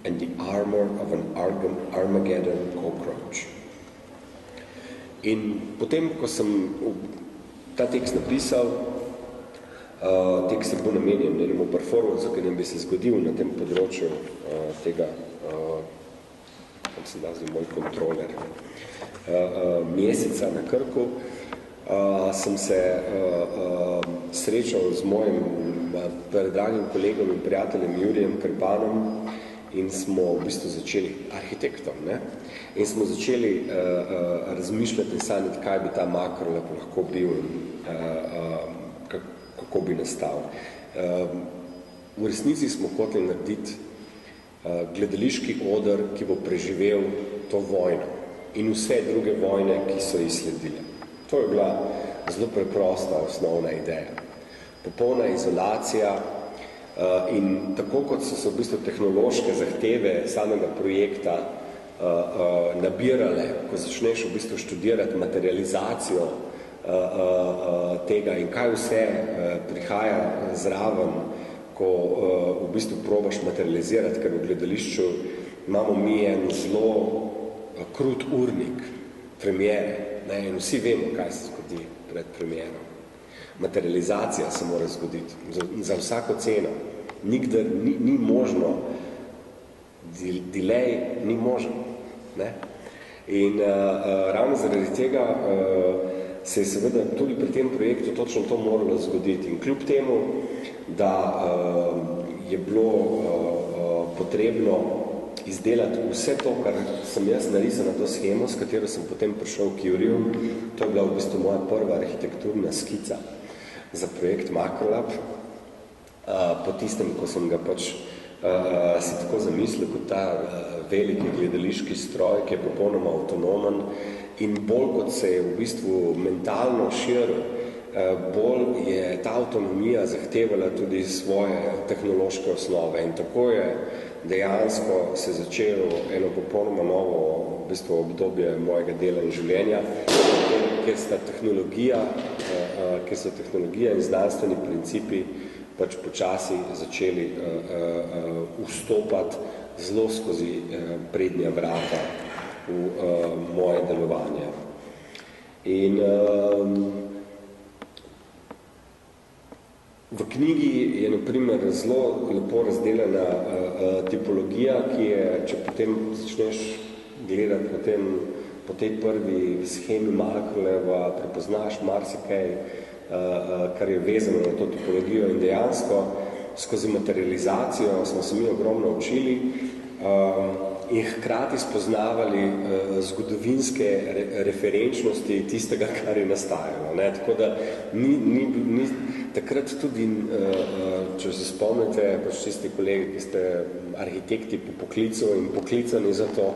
and the armor of an Armageddon cockroach. In potem, ko sem ta tekst napisal, tekst je bil namenjen enemu performancu, ki nam bi se zgodil na tem področju tega, kako se da zdaj moj kontroler, Meseca na Krku, sem se srečal z mojim dragim kolegom in prijateljem Jurijem Krpanom in smo v bistvu začeli arhitektom, ne? In smo začeli razmišljati in sanjati, kaj bi ta Makrolab lahko bil, kako bi nastal. V resnici smo hoteli narediti gledališki oder, ki bo preživel to vojno in vse druge vojne, ki so ji sledile. To je bila zelo preprosta osnovna ideja. Popolna izolacija in tako kot so se v bistvu tehnološke zahteve samega projekta nabirale, ko začneš v bistvu študirati materializacijo tega in kaj vse prihaja zraven, ko v bistvu probaš materializirati, ker v gledališču imamo mi en zelo krut urnik premiere, ne, in vsi vemo, kaj se zgodi pred premiero. Materializacija se mora zgoditi za vsako ceno. Nikdar ni možno, delay ni možen. Ne? In ravno zaradi tega se je seveda tudi pri tem projektu točno to moralo zgoditi. In kljub temu, da je bilo potrebno izdelati vse to, kar sem jaz narisal na to schemo, s katero sem potem prišel k Juriju, to je bila v bistvu moja prva arhitekturna skica za projekt Makrolab, po tistem, ko sem ga pač si tako zamislil kot ta veliki gledališki stroj, ki je popolnoma avtonomen in bolj kot se je v bistvu mentalno širil, bolj je ta avtonomija zahtevala tudi svoje tehnološke osnove in tako je dejansko se začelo eno popolnoma novo v bistvu obdobje mojega dela in življenja, kjer so tehnologija in znanstveni principi pač počasi začeli vstopati zelo skozi prednja vrata v moje delovanje. In v knjigi je, na primer, zelo lepo razdeljena tipologija, ki je, če potem začneš gledati po tej prvi shemi Malcolmova, prepoznaš marsikaj, kar je vezano na to tipologijo in dejansko skozi materializacijo smo se mi ogromno učili in hkrati spoznavali zgodovinske referenčnosti tistega, kar je nastajalo. Ne? Tako da ni takrat tudi, če se spomnite, pač tisti kolegi, ki ste arhitekti po poklicu in poklicani za to,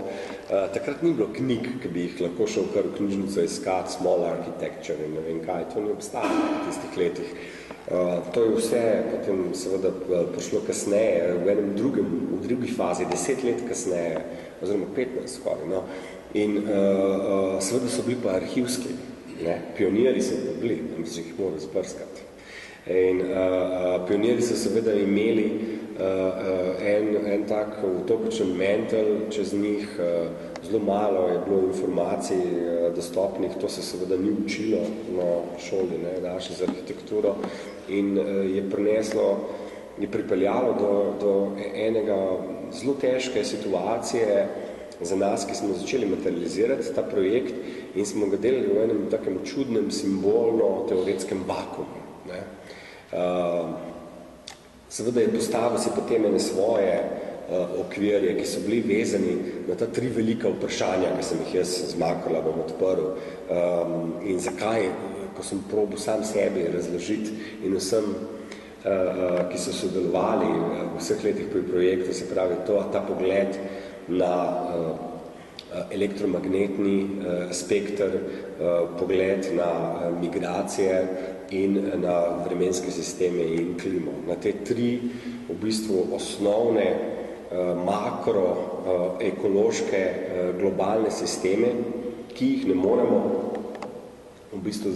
takrat ni bilo knjig, ki bi jih lahko šel kar v knjižnico iskati, small architecture in ne vem kaj, to ni obstajalo v tistih letih. To je vse potem seveda prišlo kasneje, v drugi fazi, 10 let kasneje, oziroma 15 skoraj, no. In seveda so bili pa arhivski, ne? Pionirji so bili, da bi se jih moral zbrskati. In pionirji so seveda imeli en tak utopičen mental čez njih, zelo malo je bilo informacij dostopnih, to se seveda ni učilo na šoli, ne, naši za arhitekturo in je pripeljalo do enega zelo težke situacije za nas, ki smo začeli materializirati ta projekt in smo ga delali v enem takem čudnem simbolno-teoretskem vakuumu. Ne. Seveda je postavil si potem ene svoje okvirje, ki so bili vezani na ta 3 velika vprašanja, ki sem jih jaz z Malcolmom odprl in zakaj, ko sem probil sam sebi razložiti in vsem, ki so sodelovali v vseh letih pri projektu, se pravi ta pogled na elektromagnetni spektr, pogled na migracije in na vremenske sisteme in klimo. Na te 3 v bistvu osnovne makroekološke globalne sisteme, ki jih ne moremo v bistvu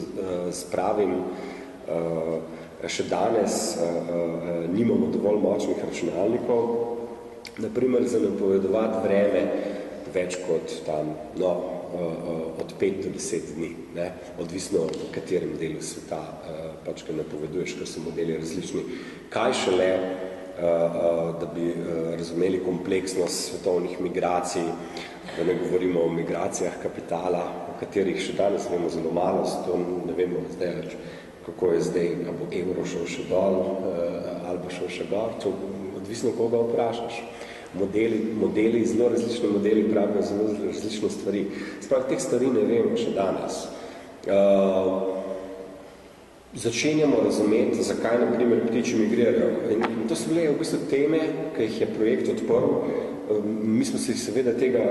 s pravim še danes nimamo dovolj močnih računalnikov, naprimer za napovedovati vreme več kot tam, od 5 do 10 dni, ne? Odvisno v katerem delu sveta pač, kaj napoveduješ, ker so modeli različni. Kaj šele, da bi razumeli kompleksnost svetovnih migracij, da ne govorimo o migracijah kapitala, o katerih še danes vemo zelo malo, zato ne vemo zdaj več, kako je zdaj, ali bo evro šel še dol, ali bo šel še gor, to odvisno koga vprašaš. Modeli, zelo različni modeli pravijo zelo različne stvari. Sprav, teh stvari ne vemo še danes. Začenjamo razumeti, zakaj na primer ptiči migrirajo. In to so bile v bistvu teme, ki jih je projekt odprl. Mi smo se seveda tega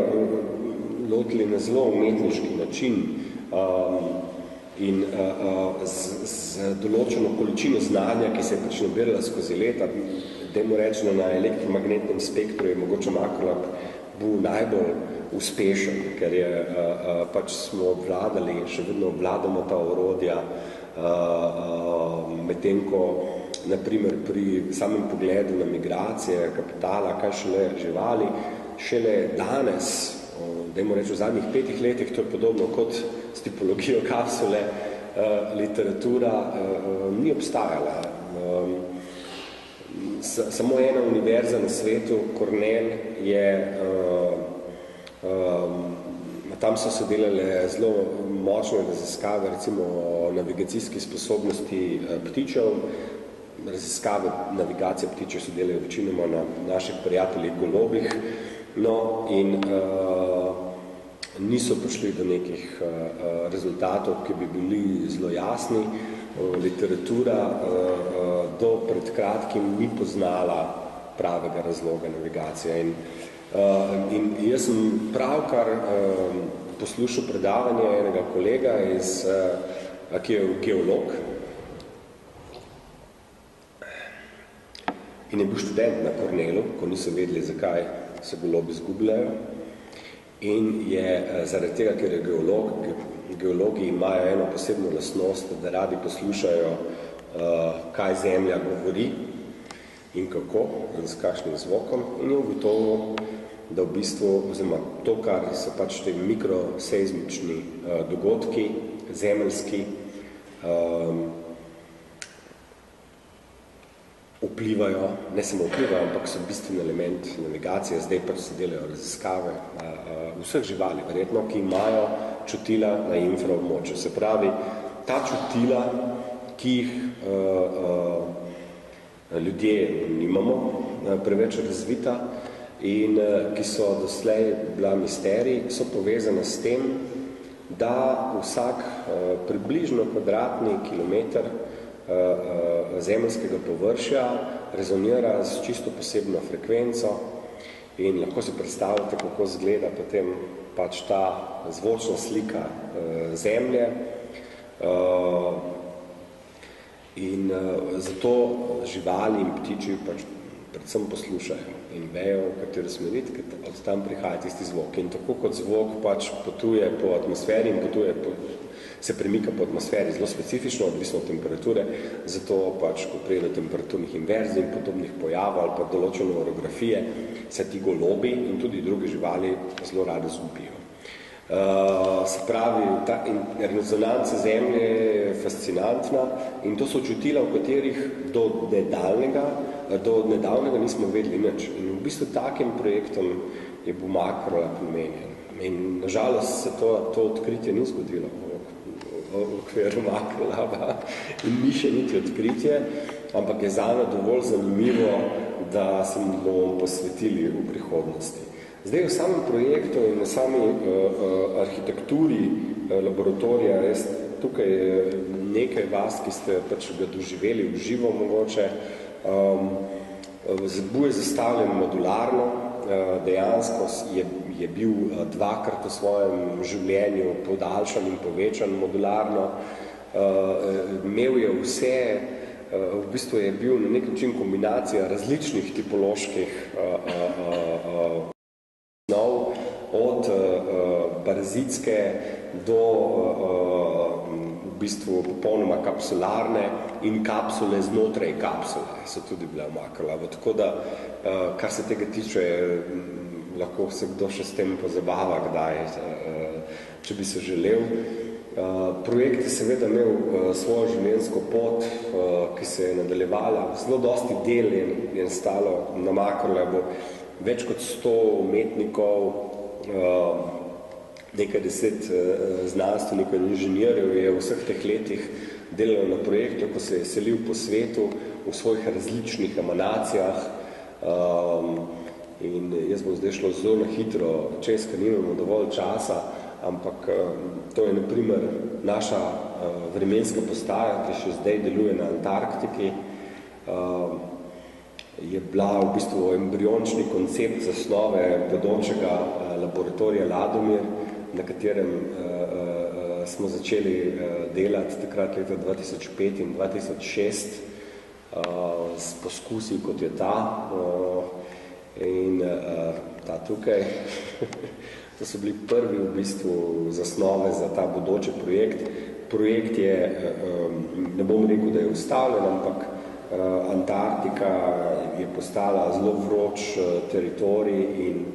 lotili na zelo umetniški način in z določeno količino znanja, ki se je pač nabirala skozi leta, dajmo reči, na elektromagnetnem spektru je mogoče Malcolm bil najbolj uspešen, ker je pač smo obvladali, še vedno obvladamo ta orodja, medtem ko naprimer pri samem pogledu na migracije, kapitala, kaj šele živali, šele danes, dajmo reči v zadnjih 5 letih, to je podobno kot s tipologijo kapsule, literatura ni obstajala. Samo ena univerza na svetu, Cornell, tam so se delale zelo močne raziskave, recimo o navigacijski sposobnosti ptičev. Raziskave navigacije ptičev se delajo večinoma na naših prijateljih golobih, no in niso prišli do nekih rezultatov, ki bi bili zelo jasni. Literatura do pred kratkim ni poznala pravega razloga navigacije. In jaz sem pravkar poslušal predavanje enega kolega, ki je geolog in je bil študent na Cornellu, ko niso vedeli, zakaj se golobi izgubljajo. In je zaradi tega, ker je geolog, geologi imajo eno posebno lastnost, da radi poslušajo, kaj Zemlja govori in kako, in s kakšnim zvokom. In je ugotovil, da v bistvu, oziroma to, kar so pač te mikroseizmični dogodki, zemeljski, vplivajo, ne samo vplivajo, ampak so bistveni element navigacije, zdaj pač se delajo raziskave vseh živali, verjetno, ki imajo čutila na infraobmočju. Se pravi, ta čutila, ki jih ljudje nimamo preveč razvita in ki so doslej bila misterij, so povezane s tem, da vsak približno kvadratni kilometer zemeljskega površja rezonira s čisto posebno frekvenco in lahko si predstavljate, kako izgleda potem pač ta zvočna slika Zemlje. In zato živali in ptiči pač predvsem poslušajo in vejo, v katero smer iti, ker od tam prihaja tisti zvok. In tako kot zvok pač potuje po atmosferi in se premika po atmosferi zelo specifično, odvisno od temperature, zato pač, ko prije do temperaturnih inverzij in podobnih pojavov ali pa določene orografije, se ti golobi in tudi druge živali zelo rado zgubijo. Se pravi, ta rezonanca Zemlje je fascinantna in to so čutila, v katerih do nedavnega nismo vedeli nič. In v bistvu takim projektom je bil Makrolab namenjen. In nažalost se to odkritje ni zgodilo v okviru Makrolaba in ni še niti odkritje, ampak je zame dovolj zanimivo, da se mu bomo posvetili v prihodnosti. Zdaj v samem projektu in na sami arhitekturi laboratorija, res tukaj je nekaj vas, ki ste pač ga doživeli v živo mogoče, bo je zastavljen modularno, dejansko je bil dvakrat v svojem življenju podaljšan in povečan modularno, imel je vse, v bistvu je bil na nek način kombinacija različnih tipoloških od parazitske do v bistvu popolnoma kapsularne in kapsule znotraj kapsule so tudi bile v Makrolabu. Tako da, kar se tega tiče, lahko se kdo še s tem pozabava kdaj, če bi se želel. Projekt je seveda imel svojo življenjsko pot, ki se je nadaljevala. Zelo dosti del je nastalo na Makrolabu. Več kot 100 umetnikov, nekaj 10 znanstvenikov in inženirjev je v vseh teh letih delalo na projektu, ko se je selil po svetu v svojih različnih emanacijah. In jaz bom zdaj šlo zelo na hitro, čez, ker nimamo dovolj časa, ampak to je na primer naša vremenska postaja, ki še zdaj deluje na Antarktiki. Je bila v bistvu embriončni koncept zasnove bodočega laboratorija Ladomir, na katerem smo začeli delati takrat leta 2005 in 2006 s poskusi, kot je ta in ta tukaj. To so bili prvi v bistvu zasnove za ta bodoči projekt. Projekt je, ne bom rekel, da je ustavljen, ampak Antarktika je postala zelo vroč teritorij in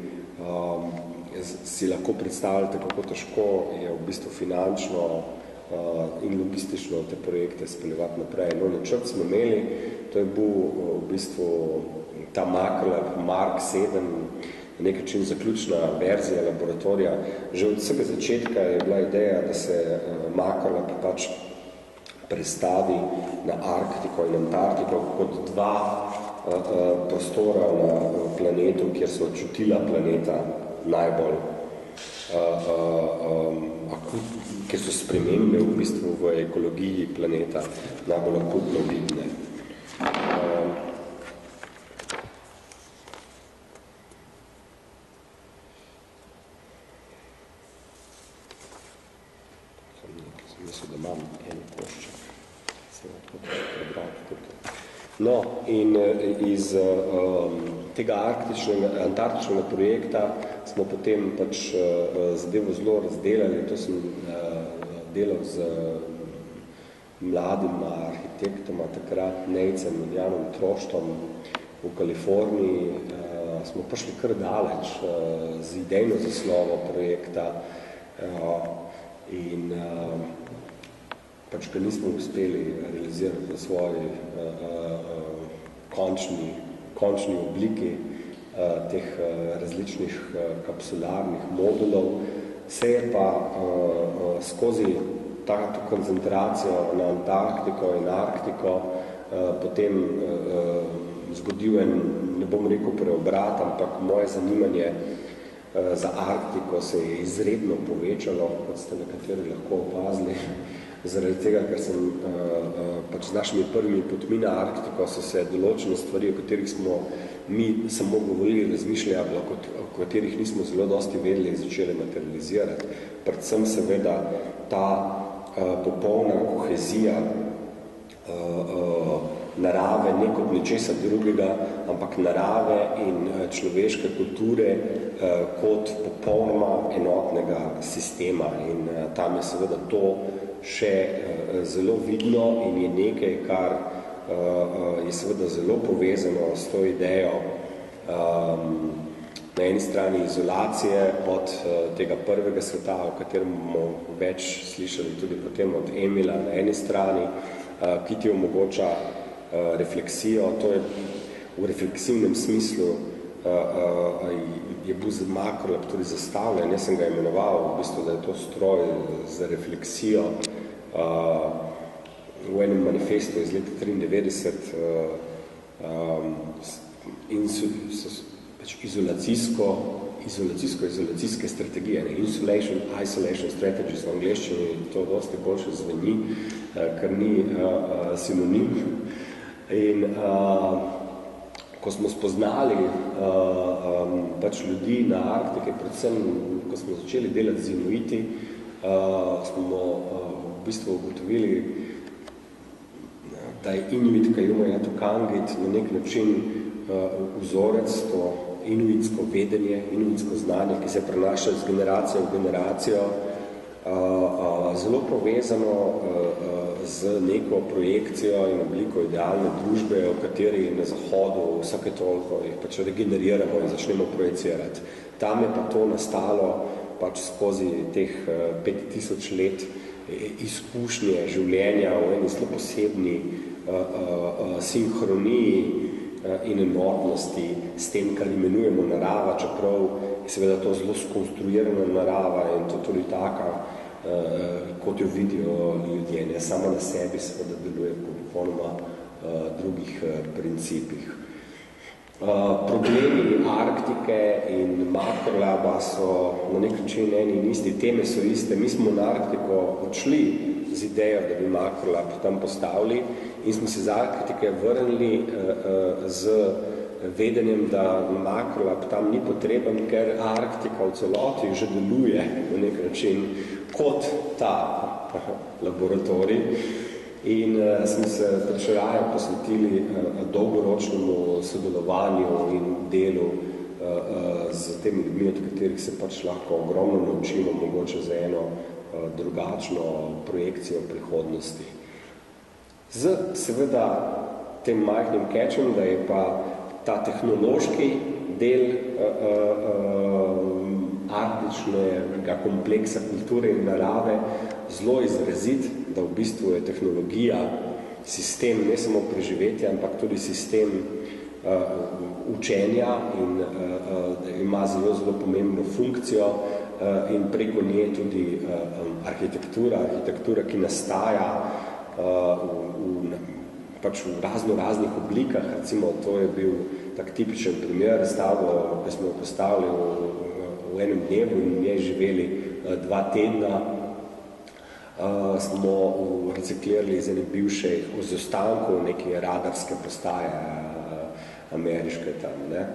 si lahko predstavljate, kako težko je v bistvu finančno in logistično te projekte speljevati naprej. No, načrt smo imeli, to je bil v bistvu ta Makrolab Mark 7, na nek način zaključna verzija laboratorija. Že od vsega začetka je bila ideja, da se Makrolab pač prestavi na Arktiko in Antarktiko kot dva prostora na planetu, kjer so čutila planeta najbolj kjer so spremembe v bistvu v ekologiji planeta najbolj akutno vidne. Mislim, da imam eno pošček. No, in iz tega antarktičnega projekta smo potem pač zadevo zelo razdelali. To sem delal z mladima arhitektoma takrat, Nejcem in Janom Troštom, v Kaliforniji, smo prišli kar daleč z idejno zasnovo projekta in pač ga nismo uspeli realizirati v svoji končni obliki teh različnih kapsularnih modulov. Se je pa skozi to koncentracijo na Antarktiko in Arktiko potem zgodil en, ne bom rekel preobrat, ampak moje zanimanje za Arktiko se je izredno povečalo, kot ste nekateri lahko opazili, zaradi tega, ker sem pač z našimi prvimi potmi na Arktiko so se določene stvari, o katerih smo mi samo govorili, razmišljali, o katerih nismo zelo dosti vedeli in začeli materializirati. Predvsem seveda ta popolna kohezija narave, ne kot nečesa drugega, ampak narave in človeške kulture kot popolnoma enotnega sistema. In tam je seveda to še zelo vidno in je nekaj, kar je seveda zelo povezano s to idejo na eni strani izolacije od tega prvega sveta, o katerem bomo več slišali tudi potem od Emila na eni strani, ki ti omogoča refleksijo. To je v refleksivnem smislu je bil z Makrolab tudi zastavljen. Jaz sem ga imenoval, v bistvu, da je to stroj za refleksijo. V enem manifestu iz leta 1993 in pač izolacijske strategije, ne? Isolation strategies v angleščini, to dosti boljše zveni, ker ni sinonim. In ko smo spoznali pač ljudi na Arktiki, predvsem, ko smo začeli delati z Inuiti, smo v bistvu ugotovili, da je Inuit Kayuma-Yato Kangit na nek način vzorec, to inuitsko vedenje, inuitsko znanje, ki se prenaša z generacijo v generacijo, zelo povezano z neko projekcijo in obliko idealne družbe, v kateri na Zahodu vsake toliko jih pač regeneriramo in začnemo projecirati. Tam je pa to nastalo pač skozi teh 5000 let izkušnje življenja v eni zelo posebni sinhroniji in enotnosti s tem, kar imenujemo narava, čeprav je seveda to zelo skonstruirana narava in to tudi taka, kot jo vidijo ljudje, ne samo na sebi, seveda deluje po popolnoma drugih principih. Problemi Arktike in Makrolaba so na nek način eni in isti, teme so iste. Mi smo na Arktiko odšli z idejo, da bi Makrolab tam postavili in smo se z Arktike vrnili z vedenjem, da Makrolab tam ni potreben, ker Arktika v celoti že deluje na nek način kot ta laboratorij. In smo se pač raje posvetili dolgoročnemu sodelovanju in delu z temi ljudmi, od katerih se pač lahko ogromno naučimo, mogoče za eno drugačno projekcijo prihodnosti. Z seveda tem majhnim catchem, da je pa ta tehnološki del arktičnega kompleksa kulture in narave zelo izrazit, da v bistvu je tehnologija sistem ne samo preživetja, ampak tudi sistem učenja in ima zelo, zelo pomembno funkcijo in preko nje tudi arhitektura, ki nastaja v raznih oblikah. Recimo, to je bil tak tipičen primer, stavbo, ki smo jo postavili v enem dnevu in v njej živeli 2 tedna. Smo reciklirali iz ene bivše ostankov neke radarske postaje ameriške tam, ne?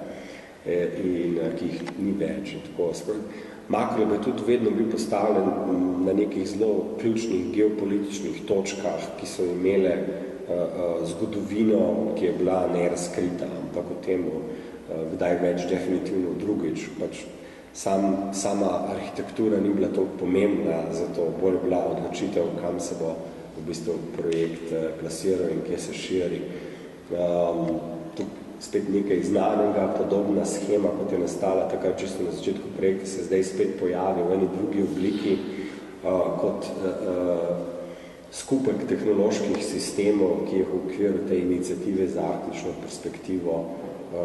In ki jih ni več. Makrolab je tudi vedno bil postavljen na nekih zelo ključnih geopolitičnih točkah, ki so imele zgodovino, ki je bila nerazkrita, ampak o tem kdaj več definitivno drugič. Pač sama arhitektura ni bila toliko pomembna, zato bolj bila odločitev, kam se bo v bistvu projekt plasiral in kje se širi. spet nekaj znanega, podobna schema, kot je nastala takrat čisto na začetku projekta, se zdaj spet pojavi v eni drugi obliki kot skupek tehnoloških sistemov, ki je v okviru te iniciative za arktično perspektivo v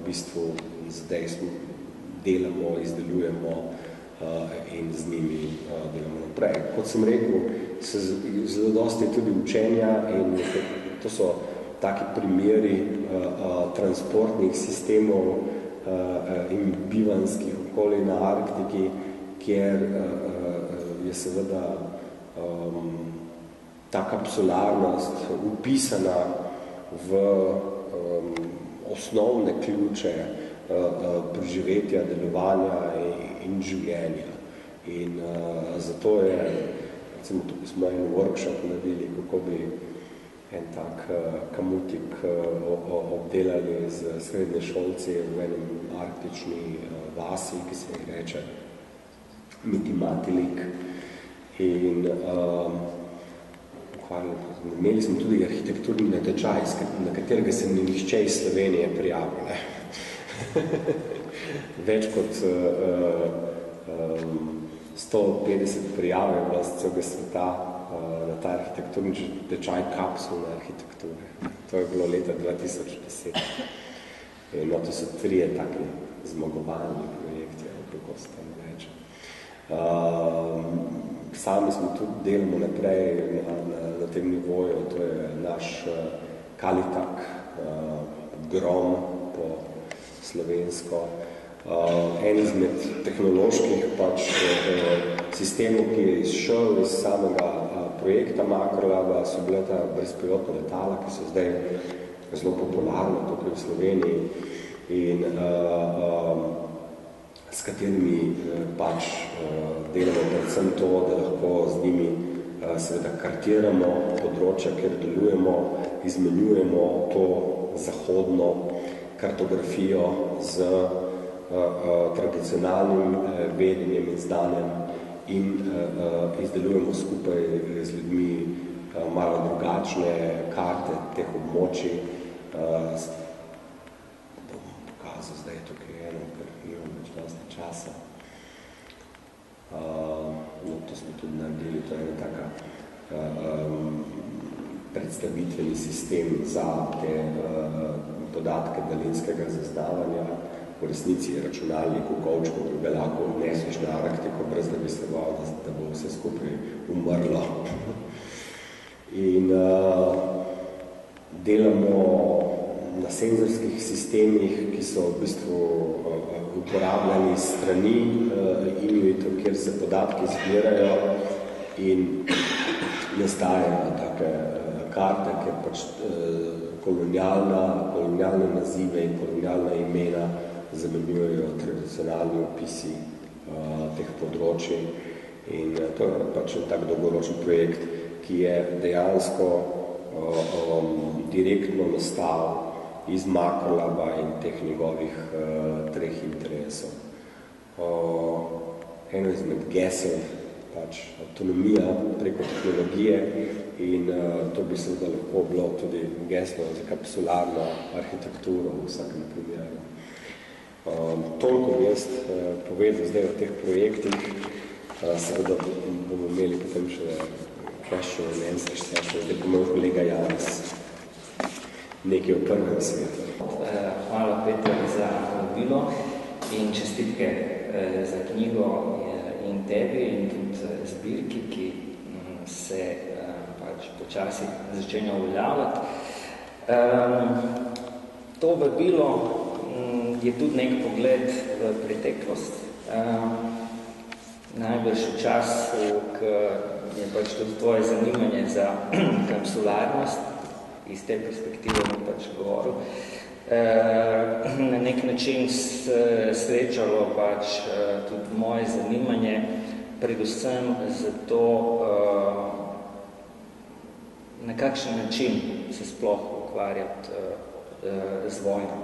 bistvu zdaj delamo, izdelujemo in z njimi delamo naprej. Kot sem rekel, se zelo dosti tudi učenja in to so taki primeri transportnih sistemov in bivanskih okolij na Arktiki, kjer je seveda ta kapsularnost upisana v osnovne ključe preživetja, delovanja in življenja. In zato je, recimo, tukaj smo en workshop naredili, kako bi en tak kamutik obdelali z srednješolci v enem arktični vasi, ki se ji reče Mitimatilik. In imeli smo tudi arhitekturni natečaj, na katerega se ni nihče iz Slovenije prijavil. Več kot 150 prijav je bilo z celega sveta na ta arhitekturni tečaj kapsulne arhitekture. To je bilo leta 2010. In to so 3 taki zmagovalni projekti, kako se tam reče. Sami smo tudi delamo naprej na tem nivoju, to je naš Kalitak, grom po slovensko. En izmed tehnoloških sistemov, ki je izšel iz samega projekta Makrolaba, so bile ta brezpilotna letala, ki so zdaj zelo popularne tukaj v Sloveniji in s katerimi delamo predvsem to, da lahko z njimi seveda kartiramo področja, kjer delujemo, izmenjujemo to zahodno kartografijo z tradicionalnim vedenjem in znanjem in izdelujemo skupaj z ljudmi malo drugačne karte teh območij. Bom pokazal zdaj tukaj eno, ker imam več dosti časa. To smo tudi naredili, to je ena taka predstavitveni sistem za te podatke daljinskega zaznavanja. V resnici je računalnik v kovčku, ki ga lahko vneseš na Arktiko, brez da bi se bal, da bo vse skupaj umrlo. In delamo na senzorskih sistemih, ki so v bistvu uporabljani strani Inuitov, kjer se podatki zbirajo in nastajajo take karte, kjer kolonialne nazive in kolonialna imena zamenjujejo tradicionalni opisi teh področij. In to je tak dolgoročen projekt, ki je dejansko direktno nastal iz Makrolaba in teh njegovih 3 interesov. Eno izmed gesel, avtonomija preko tehnologije in to bi se lahko bilo tudi geslo za kapsularno arhitekturo v vsakem primeru. Toliko bi jaz povedal zdaj o teh projektih, seveda bomo imeli potem še question and answer session, zdaj bo imel kolega Janez nekaj o prvem svetu. Hvala Peter za vabilo in čestitke za knjigo in tebi in tudi zbirki, ki se počasi začenja uveljavljati. To vabilo je tudi nek pogled v preteklost. Najbrž v času, ko je tudi tvoje zanimanje za kapsularnost, iz te perspektive bom govoril, na nek način srečalo tudi moje zanimanje, predvsem zato, na kakšen način se sploh ukvarjati z vojno.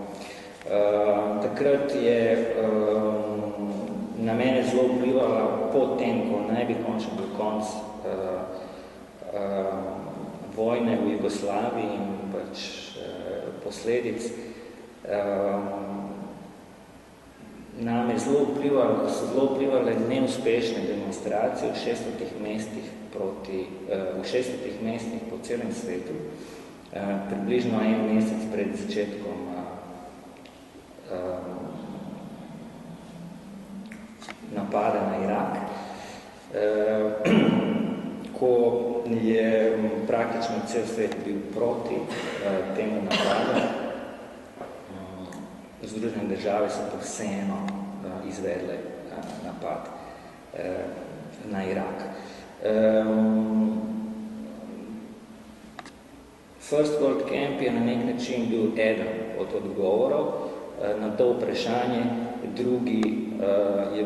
Takrat je na mene zelo vplivala potem, ko naj bi končno bil konc vojne v Jugoslaviji in posledic. Nam je so zelo vplivale neuspešne demonstracije v 600 mestih po celem svetu, približno en mesec pred začetkom napada na Irak, ko je praktično cel svet bil proti temu napadu. Združene države so pa vseeno izvedle napad na Irak. First World Camp je na nek način bil eden od odgovorov na to vprašanje, drugi je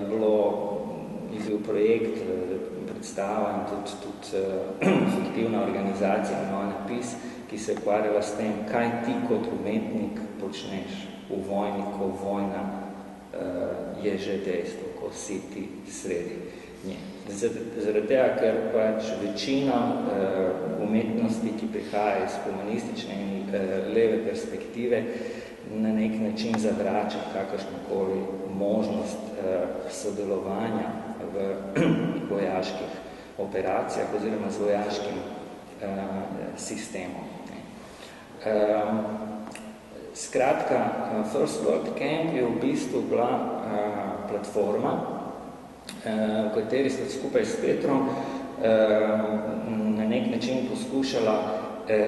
bil projekt, predstava in tudi fiktivna organizacija, Moj napis, ki se je ukvarjala s tem, kaj ti kot umetnik počneš v vojni, ko vojna je že dejstvo, ko si ti sredi nje. Zaradi tega, ker pač večina umetnosti, ki prihaja iz humanistične in leve perspektive, na nek način zavrača kakršnokoli možnost sodelovanja v vojaških operacijah oziroma z vojaškim sistemom. Skratka, First World Camp je v bistvu bila platforma, v kateri so skupaj s Petrom na nek način poskušala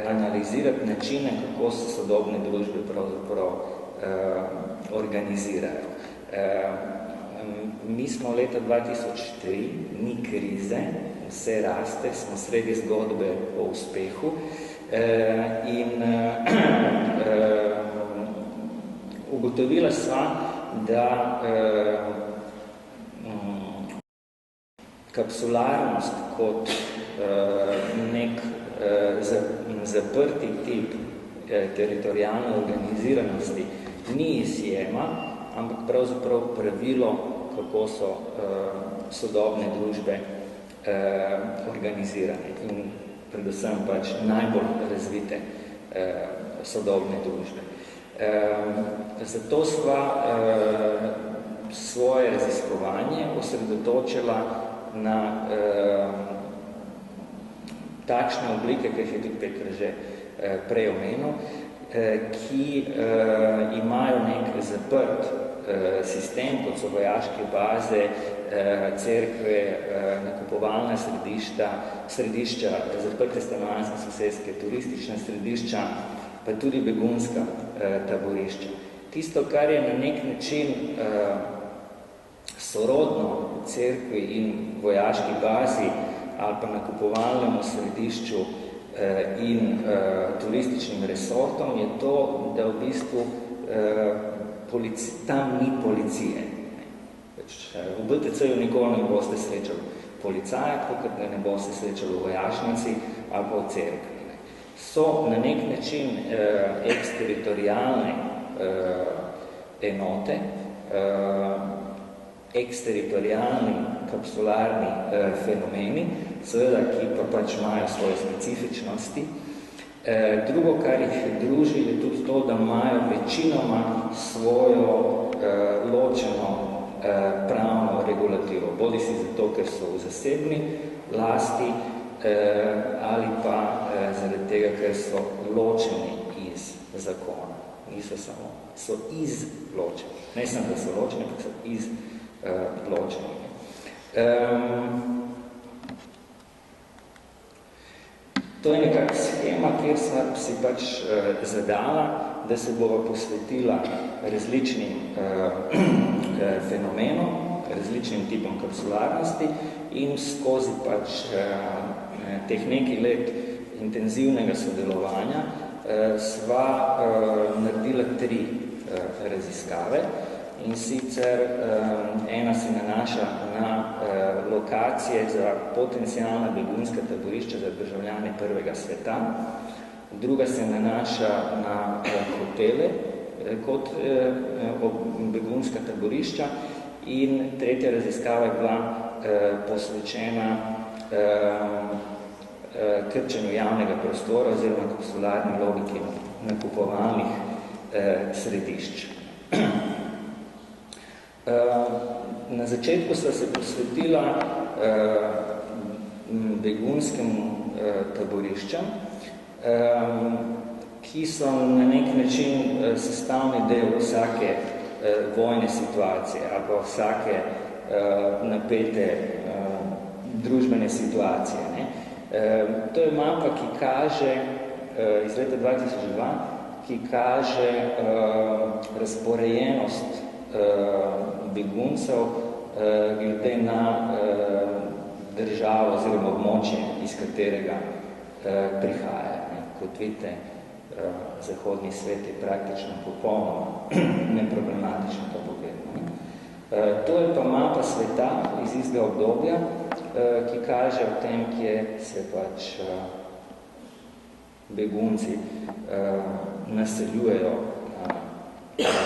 analizirati načine, kako se sodobne družbe pravzaprav organizirajo. Mi smo leta 2003, ni krize, vse raste, smo sredi zgodbe o uspehu in ugotovila sva, da kapsularnost kot nek zaprti tip teritorijalne organiziranosti ni izjema, ampak pravzaprav pravilo, kako so sodobne družbe organizirane in predvsem pač najbolj razvite sodobne družbe. Zato sva svoje raziskovanje osredotočila na takšne oblike, ki jih je tudi Peter že prej omenil, ki imajo nek zaprt sistem, kot so vojaške baze, cerkve, nakupovalna središča, zaprte stanovanjske, sosedske, turistična središča, pa tudi begunska taborišča. Tisto, kar je na nek način sorodno cerkvi in vojaški bazi ali pa nakupovalnemu središču in turističnim resortom, je to, da v bistvu tam ni policije. V BTC-ju nikoli ne boste srečali policaja, kot ga ne boste srečali v vojašnici ali pa v cerkvi. So na nek način eksteritorijalne enote, eksteritorijalni kapsularni fenomeni, seveda, ki pa pač imajo svoje specifičnosti. Drugo, kar jih druži, je tudi to, da imajo večinoma svojo ločeno pravno regulativo. Bodi si zato, ker so v zasebni lasti ali pa zaradi tega, ker so ločeni iz zakona. Niso samo, so izločeni. Ne samo, da so ločeni, ampak so izločeni. To je nekakva schema, kjer sem si pač zadala, da se bova posvetila različnim fenomenom, različnim tipom kapsularnosti in skozi pač teh nekaj let intenzivnega sodelovanja sva naredila 3 raziskave. In sicer ena se nanaša na lokacije za potencijalna begunska taborišča za državljane prvega sveta, druga se nanaša na hotele kot begunska taborišča in tretja raziskava je bila posvečena krčenju javnega prostora oziroma kapsularni logiki nakupovalnih središč. Na začetku sta se posvetila begunskemu taboriščem, ki so na nek način sestavni del vsake vojne situacije ali pa vsake napete družbene situacije. Ne? To je mapa, ki kaže iz leta 2002, ki kaže razporejenost beguncev glede na državo oziroma območje, iz katerega prihaja. Kot vidite, zahodni svet je praktično popolnoma neproblematično to pogledno. To je pa mapa sveta iz istega obdobja, ki kaže o tem, kje se pač begunci naseljujejo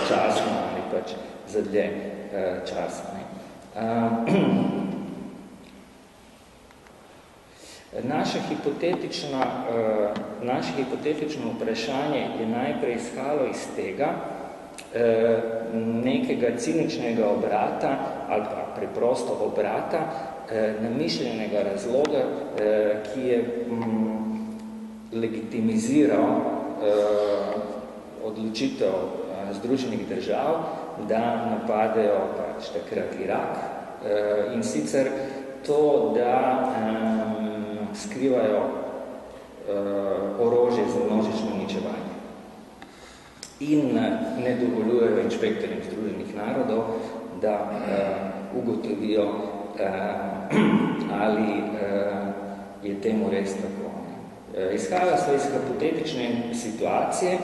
časno ali pač za dlje časa. Naše hipotetično vprašanje je najprej izhajalo iz tega nekega ciničnega obrata ali pa preprosto obrata namišljenega razloga, ki je legitimiziral odločitev Združenih držav, da napadejo pač takrat Irak in sicer to, da skrivajo orožje za množično uničevanje in ne dovoljujejo inšpektorjem Združenih narodov, da ugotovijo, ali je temu res tako. Izhajajo se iz hipotetične situacije,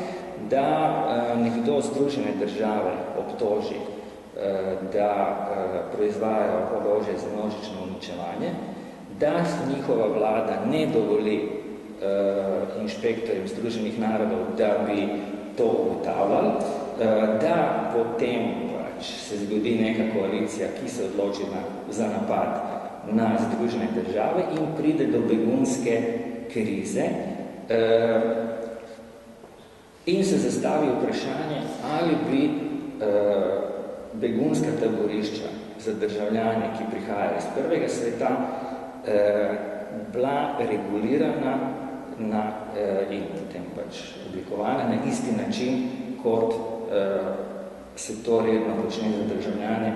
da nekdo Združene države obtoži, da proizvajajo orožje za množično uničevanje, da njihova vlada ne dovoli inšpektorjem Združenih narodov, da bi to ugotavljali, da potem pač se zgodi neka koalicija, ki se odloči za napad na Združene države in pride do begunske krize in se zastavi vprašanje, ali bi begunska taborišča za državljane, ki prihajajo iz prvega sveta, bila regulirana in potem pač oblikovana na isti način, kot se to redno počne za državljane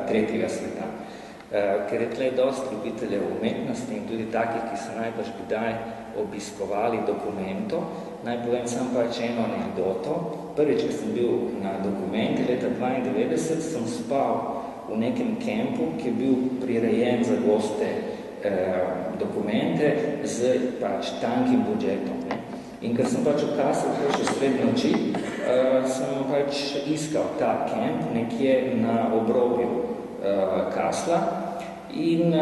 tretjega sveta. Ker je tle dosti ljubiteljev umetnosti in tudi takih, ki so najbrž kdaj obiskovali dokumento. Naj povem sam pač eno anekdoto. Prvič, ko sem bil na dokumenti leta 1992, sem spal v nekem kempu, ki je bil prirejen za goste dokumente z pač tankim budžetom. Ne? In ker sem pač v Kaslu prišel sred noči, sem pač iskal ta kemp nekje na obrobju Kasla in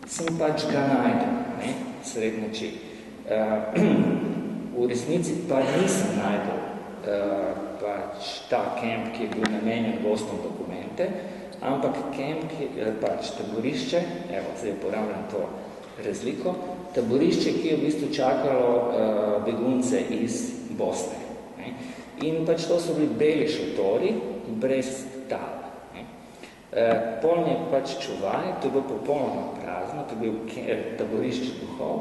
sem pač ga najdel, ne? Sred noči. V resnici pa nisem najdel pač ta kemp, ki je bil namenjen gostom dokumente, ampak kemp, pač taborišče, evo, zdaj uporabljam to razliko, taborišče, ki je v bistvu čakalo begunce iz Bosne. Ne? In pač to so bili beli šotori, brez tal. Pol mi je pač čuvaj, to je bilo popolnoma prazno, to je bil taborišče duhov,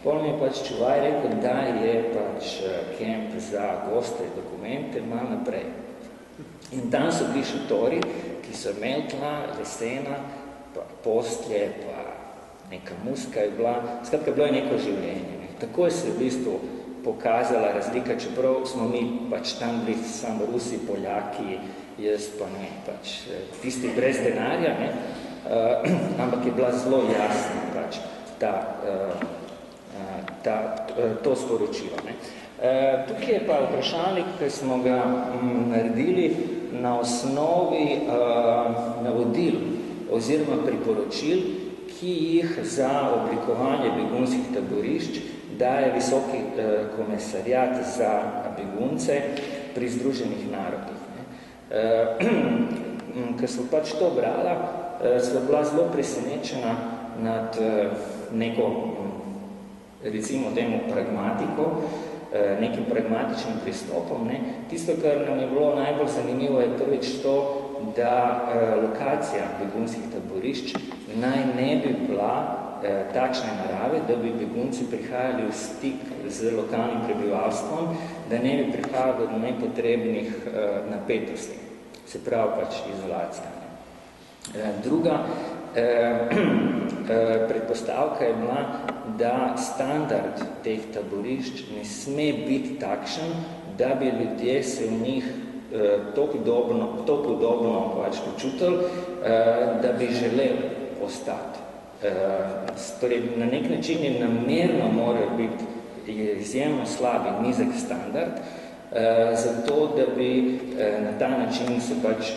pol mi je pač čuvaj rekel, da je pač kemp za goste dokumente malo naprej. In tam so bili šotori, ki so imeli tla, lesena, pa postlje, pa neka muska je bila, skratka, bilo je neko življenje. Ne. Tako je se v bistvu pokazala razlika, čeprav smo mi pač tam bili samo Rusi, Poljaki, jaz pa ne, pač tisti brez denarja, ne, ampak je bila zelo jasna pač to sporočilo. Ne. Tukaj je pa vprašalnik, ki smo ga naredili na osnovi navodil oziroma priporočil, ki jih za oblikovanje begunskih taborišč daje Visoki komisarjat za begunce pri Združenih narodih. Ker sem pač to brala, sem bila zelo presenečena nad neko recimo temu pragmatiko, nekim pragmatičnim pristopom. Ne. Tisto, kar nam je bilo najbolj zanimivo, je prvič to, da lokacija begunskih taborišč naj ne bi bila takšne narave, da bi begunci prihajali v stik z lokalnim prebivalstvom, da ne bi prihajali do nepotrebnih napetosti, se pravi pač izolacija. Druga predpostavka je bila, da standard teh taborišč ne sme biti takšen, da bi ljudje se v njih toliko udobno pač počutili, da bi želeli ostati. Torej, na nek način je namerno morajo biti izjemno slab in nizek standard, zato da bi na ta način se pač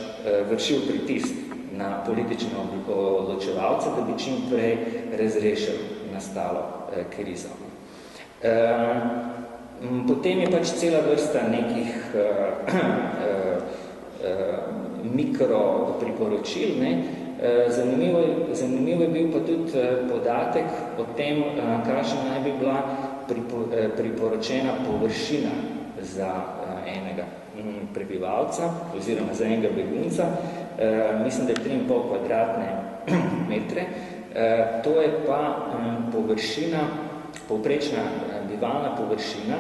vršil pritisk na politične odločevalce, da bi čim prej razrešil nastalo krizo. Potem je pač cela vrsta nekih mikro priporočil. Ne? Zanimivo je bil pa tudi podatek o tem, kakšna naj bi bila priporočena površina za enega prebivalca oziroma za enega begunca. Mislim, da je 3,5 kvadratne metre. To je pa površina, povprečna bivalna površina,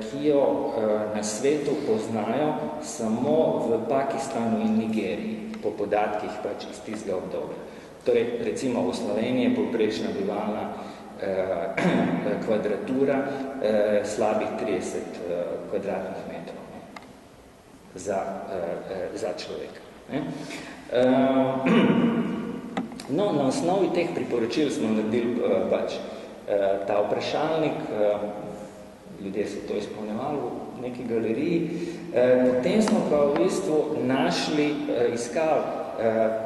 ki jo na svetu poznajo samo v Pakistanu in Nigeriji, po podatkih pač iz tistega obdobja. Torej, recimo v Sloveniji je povprečna bivalna kvadratura slabih 30 kvadratnih metrov za človeka. No, na osnovi teh priporočil smo naredili pač ta vprašalnik, ljudje so to izpolnjevali v neki galeriji. Potem smo pa v bistvu iskali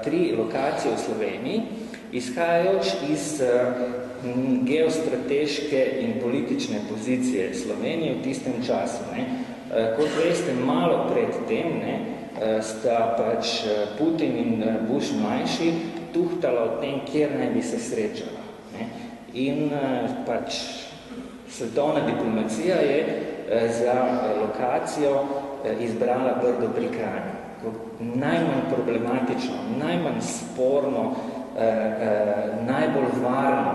3 lokacije v Sloveniji, izhajajoč iz geostrateške in politične pozicije Slovenije v tistem času. Ne. Kot veste, malo pred tem sta pač Putin in Bush mlajši tuhtala o tem, kjer naj bi se srečala. Ne. In pač svetovna diplomacija je za lokacijo izbrala Brdo pri Kranju. Najmanj problematično, najmanj sporno, najbolj varno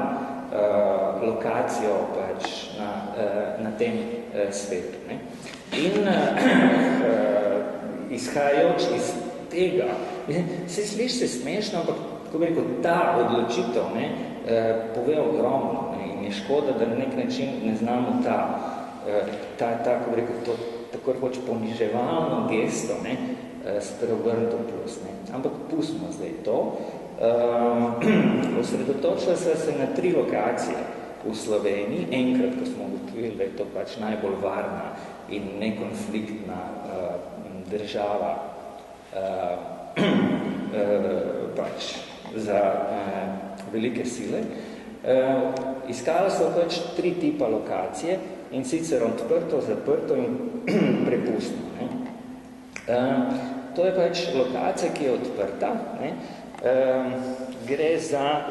lokacijo pač na tem svetu. Ne. In izhajajoč iz tega, se sliši se smešno, ampak ko bi rekel, ta odločitev pove ogromno, ne, in je škoda, da na nek način ne znamo ko bi rekel, to tako hoč poniževalno gesto spreobrniti v plus. Ne. Ampak pustimo zdaj to. Osredotočila se na 3 lokacije v Sloveniji, enkrat, ko smo ugotovili, da je to pač najbolj varna in nekonfliktna država pač za velike sile. Iskala so pač 3 tipa lokacije, in sicer odprto, zaprto in prepustno. Ne. To je pač lokacija, ki je odprta. Ne. Gre za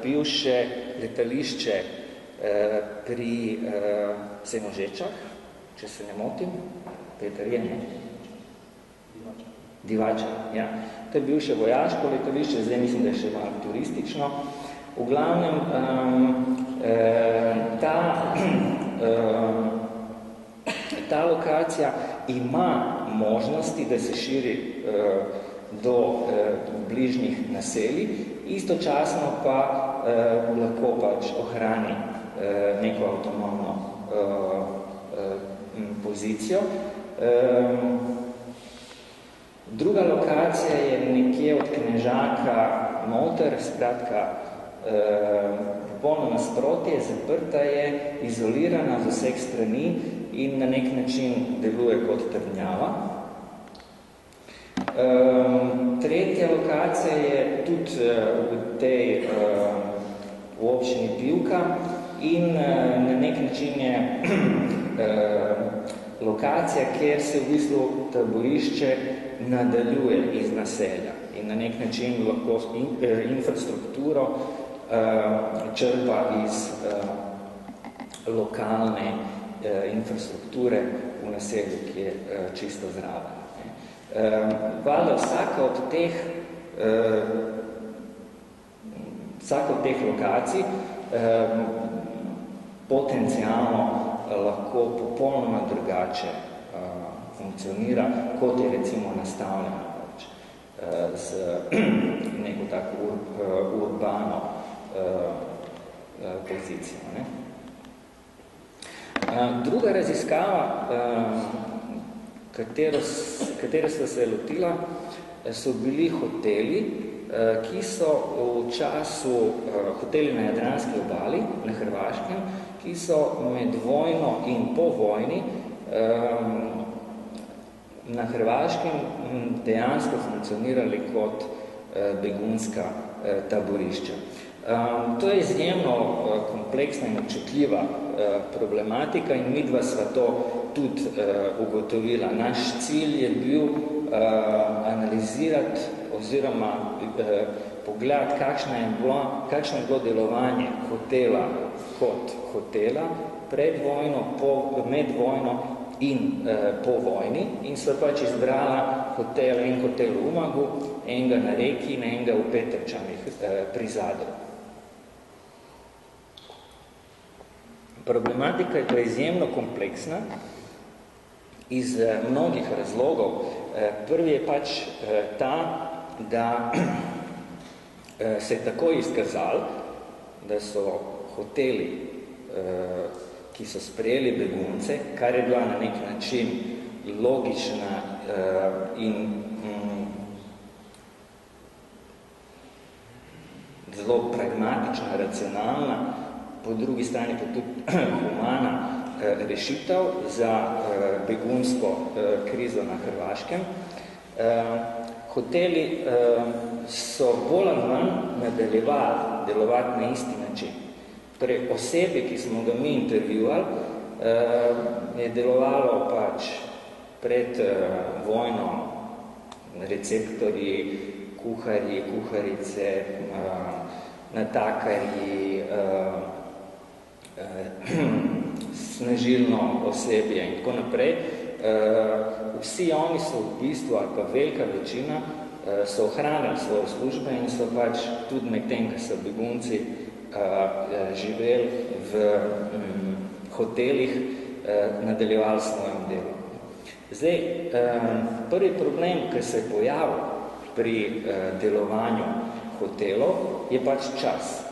bivše letališče pri Senožečah, če se ne motim. Peter je, ne? Divača, ja. To je bivše vojaško letališče, zdaj mislim, da je še malo turistično. V glavnem, ta lokacija ima možnosti, da se širi do bližnjih naselij, istočasno pa lahko pač ohrani neko avtonomno pozicijo. Druga lokacija je nekje od Knežaka noter, skratka, popolno nasprotje, zaprta je, izolirana z vseh strani in na nek način deluje kot trdnjava. Tretja lokacija je tudi v občini Pivka in na nek način je lokacija, kjer se v bistvu taborišče nadaljuje iz naselja in na nek način lahko infrastrukturo črpa iz lokalne infrastrukture v naselju, ki je čisto zraven. Valjda vsaka od teh lokacij potencialno lahko popolnoma drugače funkcionira, kot je recimo nastavljena z neko tako urbano pozicijo. Ne? Druga raziskava, katero so se lotila, so bili hoteli, ki so v času hoteli na Jadranski obali, na Hrvaškem, ki so med vojno in po vojni na Hrvaškem dejansko funkcionirali kot begunska taborišča. To je izjemno kompleksna in občutljiva problematika in midva sva to tudi ugotovila. Naš cilj je bil analizirati oziroma pogledati, kakšno je bilo delovanje hotela kot hotela pred vojno, med vojno in po vojni in sva pač izbrala hotel, en hotel v Umagu, enega na Reki in enega v Petrčanih pri Zadru. Problematika je pa izjemno kompleksna iz mnogih razlogov. Prvi je pač ta, da se je tako izkazalo, da so hoteli, ki so sprejeli begunce, kar je bila na nek način logična in zelo pragmatična, racionalna, po drugi strani pa tudi humana rešitev za begunsko krizo na Hrvaškem. Hoteli so bolj ali manj nadaljevali delovati na isti način. Torej, osebe, ki smo ga mi intervjuvali, je delovalo pač pred vojno receptorji, kuharji, kuharice, natakarji, snažilno osebje in tako naprej. Vsi oni so v bistvu, ali pa velika večina, so ohranili svoje službe in so pač tudi med tem, ko so begunci živeli v hotelih, nadaljevali svojim delom. Zdaj, prvi problem, ki se je pojavil pri delovanju hotelov, je pač čas.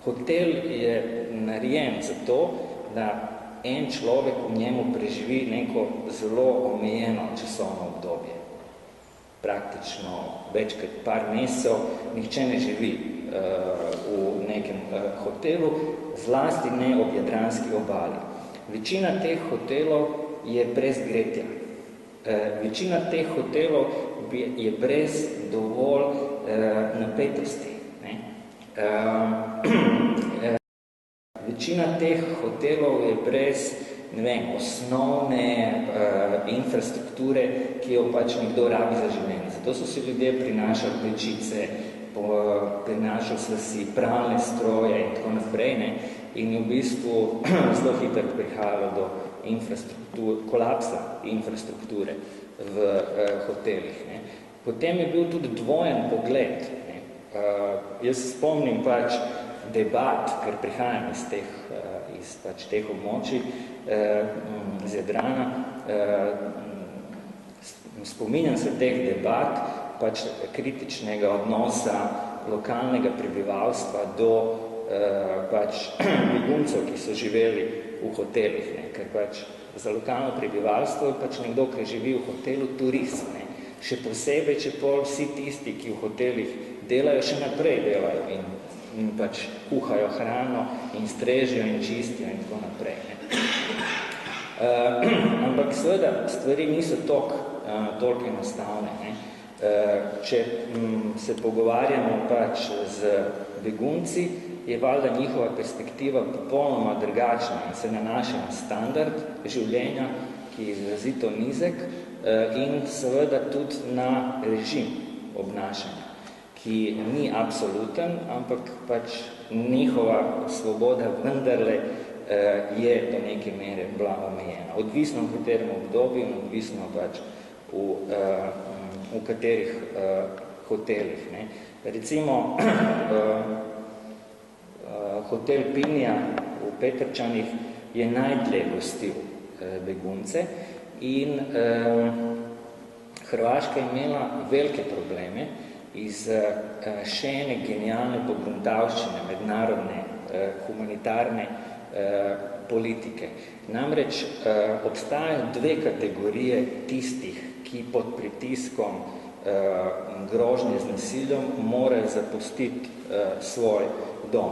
Hotel je narejen zato, da en človek v njemu preživi neko zelo omejeno časovno obdobje. Praktično več kot par mesecev nihče ne živi v nekem hotelu, zlasti ne ob Jadranski obali. Večina teh hotelov je brez gretja. Večina teh hotelov je brez dovolj napetosti. Večina teh hotelov je brez, ne vem, osnovne infrastrukture, ki jo pač nekdo rabi za življenje. Zato so si ljudje prinašali pečice, prinašali so si pralne stroje in tako naprej, ne? In je v bistvu zelo hitro prihajalo do kolapsa infrastrukture v hotelih. Ne? Potem je bil tudi dvojen pogled. Ne? Jaz se spomnim pač debat, ker prihajam iz teh območij, z Jadrana, spominjam se teh debat, pač kritičnega odnosa lokalnega prebivalstva do pač beguncev, ki so živeli v hotelih, ne? Ker pač za lokalno prebivalstvo je pač nekdo, ki živi v hotelu, turist. Ne? Še posebej, če pol vsi tisti, ki v hotelih delajo, še naprej delajo in pač kuhajo hrano in strežijo in čistijo in tako naprej. Ne? Ampak seveda stvari niso toliko enostavne. Ne? Če se pogovarjamo pač z begunci, je valjda njihova perspektiva popolnoma drugačna in se nanaša na standard življenja, ki je izrazito nizek, in seveda tudi na režim obnašanja, ki ni absoluten, ampak pač njihova svoboda vendarle je do neke mere bila omejena. Odvisno v katerem obdobju in odvisno pač v katerih hotelih. Ne. Recimo hotel Pinja v Petrčanih je najdlje gostil begunce in Hrvaška je imela velike probleme iz še ene genialne pogruntavščine mednarodne humanitarne politike. Namreč obstajajo dve kategorije tistih, ki pod pritiskom grožnje z nasiljem morajo zapustiti svoj dom.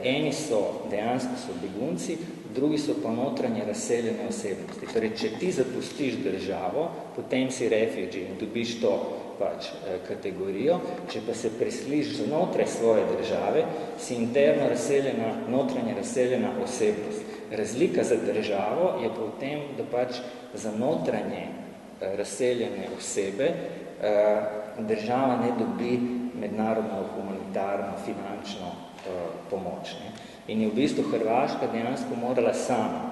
Eni dejansko so begunci, drugi so pa notranje razseljene osebnosti. Torej, če ti zapustiš državo, potem si refugee in dobiš to pač kategorijo, če pa se presliš znotraj svoje države, si interno razseljena, notranje razseljena osebnost. Razlika za državo je pa v tem, da pač za notranje razseljene osebe država ne dobi mednarodno, humanitarno, finančno pomoč. Ne? In je v bistvu Hrvaška dejansko morala sama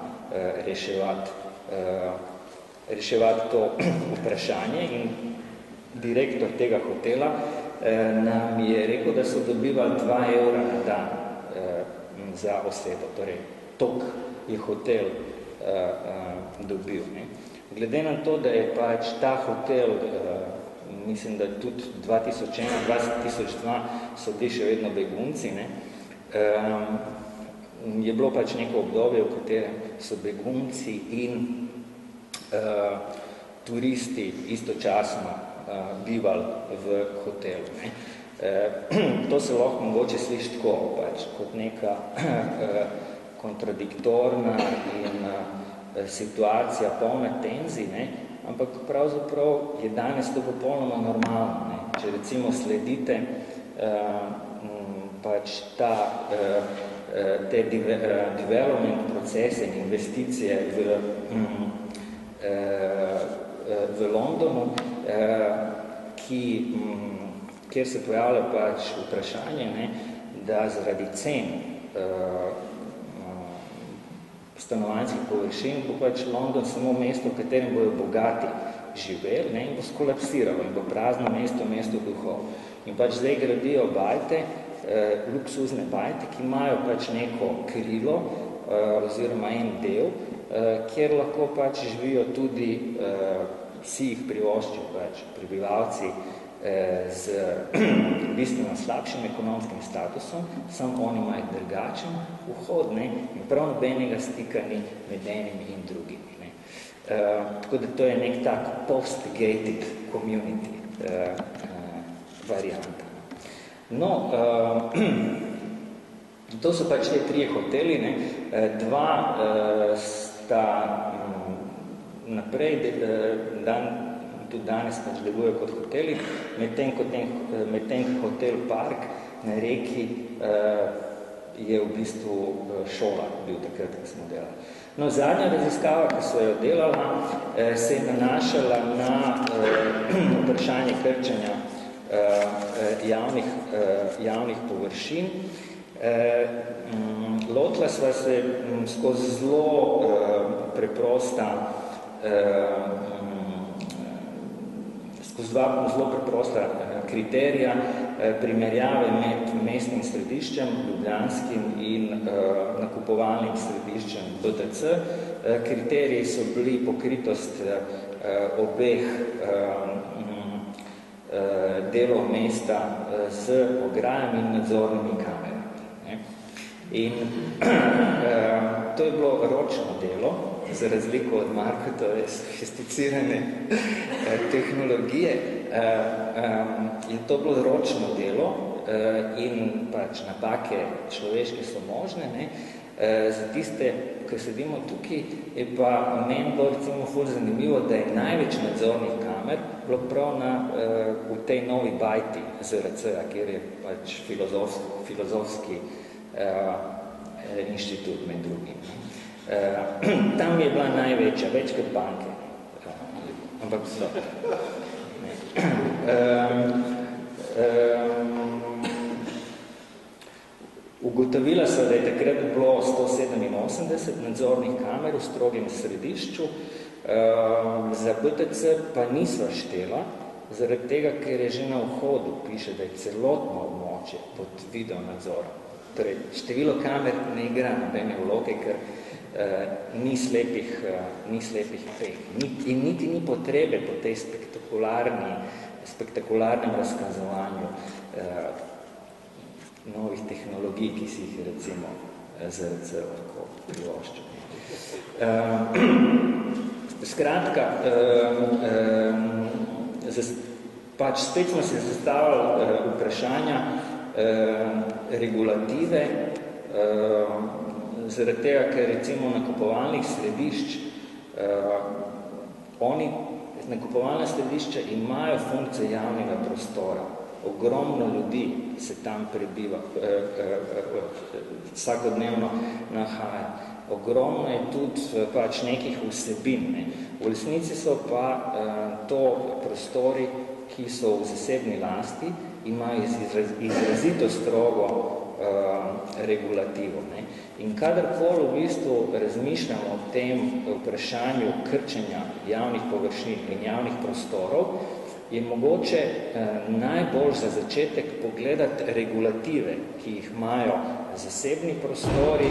reševati to vprašanje in direktor tega hotela nam je rekel, da so dobivali 2 evra na dan za osebo. Torej, toliko je hotel dobil. Ne? Glede na to, da je pač ta hotel, mislim, da tudi 2001, 2002 so bili še vedno begunci, ne? Je bilo pač neko obdobje, v katerem so begunci in turisti istočasno bivali v hotelu. Ne? To se lahko mogoče sliši tako, pač, kot neka kontradiktorna in situacija polna tenzij, ne? Ampak pravzaprav je danes to popolnoma normalno. Ne? Če recimo sledite pač te development procese in investicije v Londonu, kjer se pojavlja pač vprašanje, ne, da zaradi cen stanovanjskih površin bo pač London samo mesto, v katerem bojo bogati živeli, ne, in bo skolapsiralo in bo prazno mesto duhov. In pač zdaj gradijo bajte, luksuzne bajte, ki imajo pač neko krilo oziroma en del, kjer lahko pač živijo tudi vsi jih privoščijo pač prebivalci z bistveno slabšim ekonomskim statusom, samo oni imajo drugačen vhod, ne, in prav nobenega stika ni med enimi in drugimi. Ne. Tako da to je nek tak post-gated community varianta. No, to so pač te 3 hoteli, ne. 2 sta naprej, tudi danes pač delujejo kot hoteli, medtem hotel Park na Reki je v bistvu šola bil takrat, ko smo delali. No, zadnja raziskava, ki so jo delala, se je nanašala na vprašanje krčenja javnih površin. Lotila sva se skozi zelo preprosta kriterija primerjave med mestnim središčem, ljubljanskim in nakupovalnim središčem BTC. Kriteriji so bili pokritost obeh delov mesta z ograjami in nadzornimi kamerami. In to je bilo ročno delo, za razliko od Marketove sofisticirane tehnologije, je to bilo ročno delo in pač napake človeške so možne. Ne? Za tiste, ki sedimo tukaj, je pa meni bilo recimo ful zanimivo, da je največ nadzornih kamer bilo prav v tej novi bajti ZRC-a, kjer je pač filozofski inštitut med drugim. Tam je bila največja, več kot banke. Ampak so. Ugotovila so, da je takrat bilo 187 nadzornih kamer v strogem središču, za BTC pa niso štela, zaradi tega, ker je že na vhodu piše, da je celotno območje pod video nadzorom. Torej, število kamer ne igra nobene vloge, ker ni slepih peh. In niti ni potrebe po tej spektakularnem razkazovanju novih tehnologij, ki si jih recimo ZRC lahko privoščil. Skratka, pač spet smo se zastavili vprašanja regulative, zaradi tega, ker recimo nakupovalnih središč, nakupovalna središča imajo funkcijo javnega prostora. Ogromno ljudi se tam prebiva, vsakodnevno nahaja. Ogromno je tudi pač nekih vsebin. Ne. V resnici so pa to prostori, ki so v zasebni lasti, imajo izrazito strogo regulativo. Ne. In kadarkoli v bistvu razmišljamo o tem vprašanju krčenja javnih površin in javnih prostorov, je mogoče najbolj za začetek pogledati regulative, ki jih imajo zasebni prostori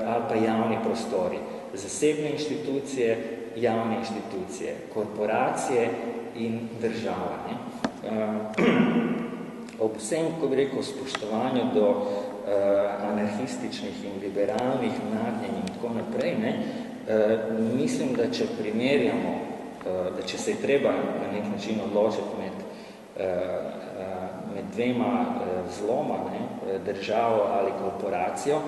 ali pa javni prostori. Zasebne inštitucije, javne inštitucije, korporacije in država. Ne. Ob vsem, ko bi rekel, spoštovanju do anarhističnih in liberalnih nagnjenj in tako naprej, ne, mislim, da če primerjamo, da če se je treba na nek način odločiti med dvema zloma, ne, državo ali korporacijo,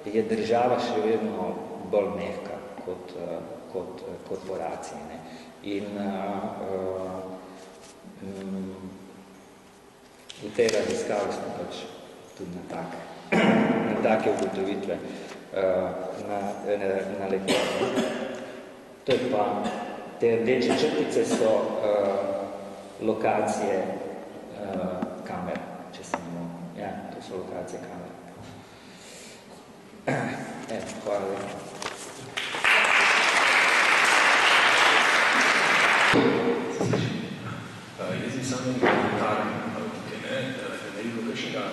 je država še vedno bolj mehka kot korporacije. Ne. In v tej raziskavi smo pač tudi na take ugotovitve naleteli. To je pa, te rdeče črtice so lokacije kamer, če se ne motim. Ja, to so lokacije kamer. Hvala lepa. Jaz bi samo komentar, tukaj ne bilo kakšnega,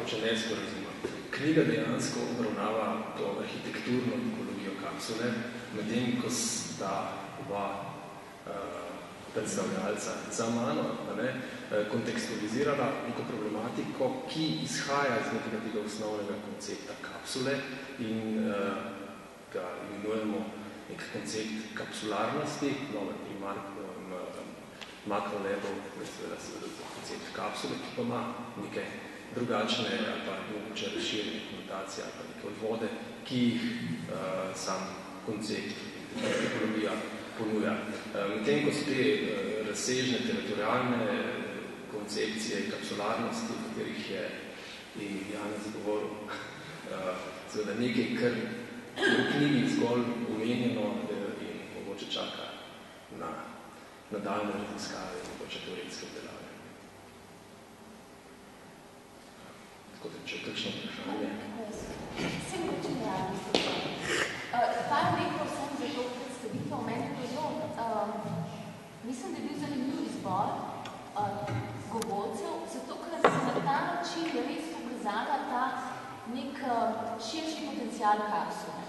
če ne sporazuma. Knjiga dejansko obravnava to arhitekturno ekologijo kapsule, medtem ko sta oba predstavljalca za mano kontekstualizirala neko problematiko, ki izhaja iz nekega tega osnovnega koncepta kapsule in ga imenujemo nek koncept kapsularnosti, makrolevel, koncept kapsule, ki pa ima neke drugačne ali pa mogoče razširjene konotacije ali pa neke odvode, ki jih sam koncept ekologija ponuja. Medtem, ko so te razsežne teritorijalne koncepcije kapsularnosti, v katerih je in Janez govoril, seveda nekaj, kar v knjigi zgolj omenjeno in mogoče čaka na nadaljne raziskave in mogoče teoretske obdelave. Tako da, če je kakšno vprašanje. Sem učenjali. Par nekaj sem za to predstavitev. Meni je zelo, mislim, da je bil zanimiv izbor govorcev, zato ker se na ta način je res pokazala ta nek širši potencial kapsule.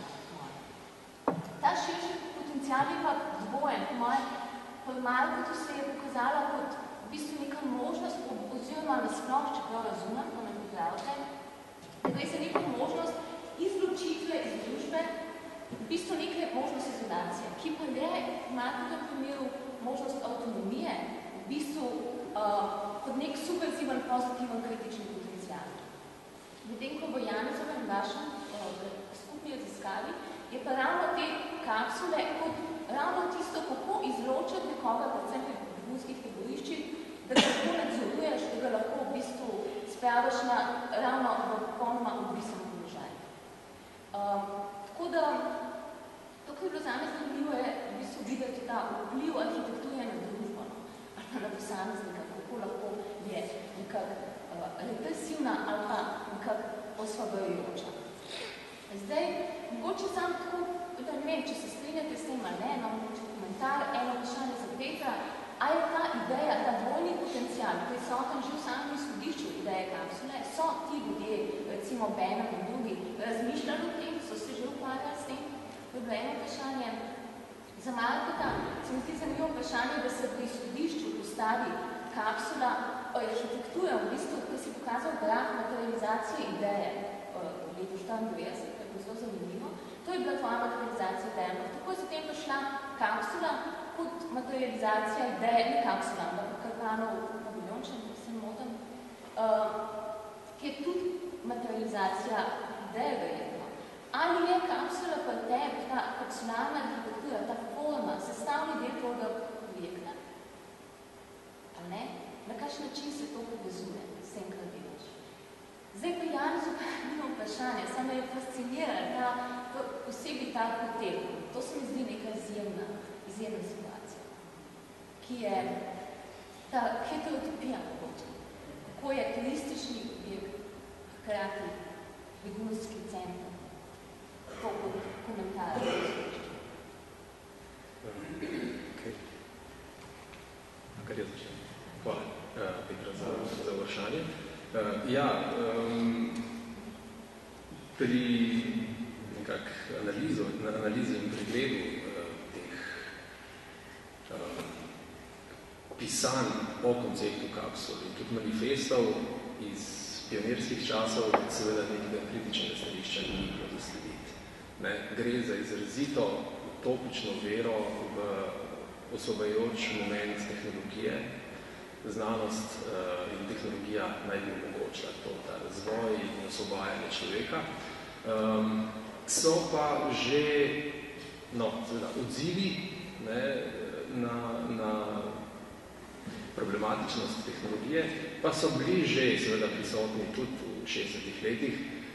Ta širši potencial je pa dvojen. Malo kot se je pokazala kot v bistvu neka možnost, oziroma nasploh, čeprav razumem, ko me pozdravite, da gre za neko možnost izločitve iz družbe, v bistvu neke možnost izolacije, ki pa ne ima tudi v primeru možnost avtonomije, v bistvu kot nek subversiven, pozitiven, kritični potencial. Medtem, ko v Janezovem našem skupni raziskavi je pa ravno te kapsule kot ravno tisto, kako izločiti nekoga, predvsem pri begunskih taboriščih, da ga lahko nadzoruješ, da ga lahko v bistvu spraviš na ravno v popolnoma odvisen položaj. Tako da, to, kar je bilo zame zanimivo, je v bistvu videti ta vpliv arhitekture na družbo, ali pa na posameznika, kako lahko je nekako represivna ali pa nekako mogoče sam tako, da ne vem, če se strinjate s tem ali ne, no, mogoče komentar, eno vprašanje za Petra, a je ta ideja, ta dvojni potencial, prisoten že v samem izhodišču ideje kapsule, so ti ljudje, recimo Benham in drugi, razmišljali o tem, so se že ukvarjali s tem? To je bilo eno vprašanje. Za Markota se mi zdi zanimivo vprašanje, da se pri izhodišču postavi kapsula arhitektura, v bistvu, ko si pokazal graf materializacije ideje v letu 94, to je bilo zelo zanimivo. To je bila tvoja materializacija ideje. Tako je zatem prišla kapsula kot materializacija ideje, ne kapsula, ampak Karpanov paviljončen, da se motim, ki je tudi materializacija ideje verjetno. Ali je kapsula pri tebi, ta kapsularna arhitektura, ta forma, sestavni del tvojega projekta? Ali ne? Na kakšen način se to povezuje s tem, kar delaš? Zdaj pa Janezu nima vprašanja, samo je fascinirala posebej ta hotel. To se mi zdi neka izjemna situacija, ki je ta heterotopija mogoče. Kako je turistični objekt hkrati begunski center. To bo komentar. Kar jaz začnem. Hvala, Petra, za vprašanje. Pri analizi in pregledu teh pisanj o konceptu kapsul in tudi manifestov iz pionirskih časov, seveda nekega kritičnega stališča ni bilo zaslediti. Gre za izrazito utopično vero v osvobajoč moment tehnologije. Znanost in tehnologija naj bi omogočila ta razvoj in osvobajanje človeka. So pa že odzivi na problematičnost tehnologije, pa so bili že seveda prisotni tudi v 60-ih letih.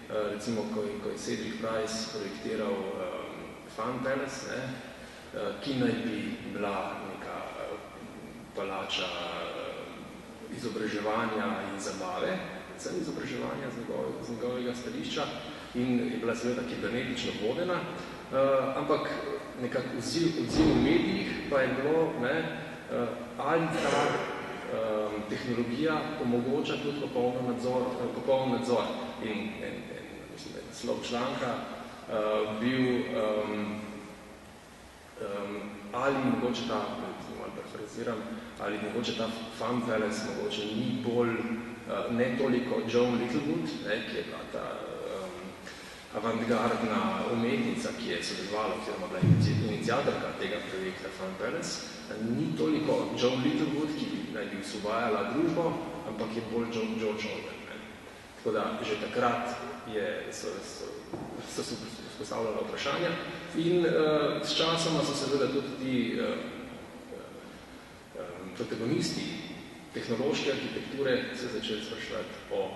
Recimo, ko je Cedric Price projektiral Fun Palace, ki naj bi bila neka palača izobraževanja in zabave, predvsem izobraževanja z njegovega stališča in je bila seveda kibernetično vodena, ampak nekako odziv v medijih pa je bilo, ali ta tehnologija omogoča tudi popoln nadzor. In naslov članka bil ali mogoče ta, malo parafraziram, ali mogoče ta Fun Palace mogoče ni bolj, ne toliko Joan Littlewood, ki je bila ta avantgardna umetnica, ki je sodelovala, oziroma bila iniciatorka tega projekta Fun Palace, ni toliko Joan Littlewood, ki naj bi osvobajala družbo, ampak je bolj George Orwell. Tako da že takrat so se postavljala vprašanja in s časoma so seveda tudi ti protagonisti tehnološke arhitekture se začeli spraševati o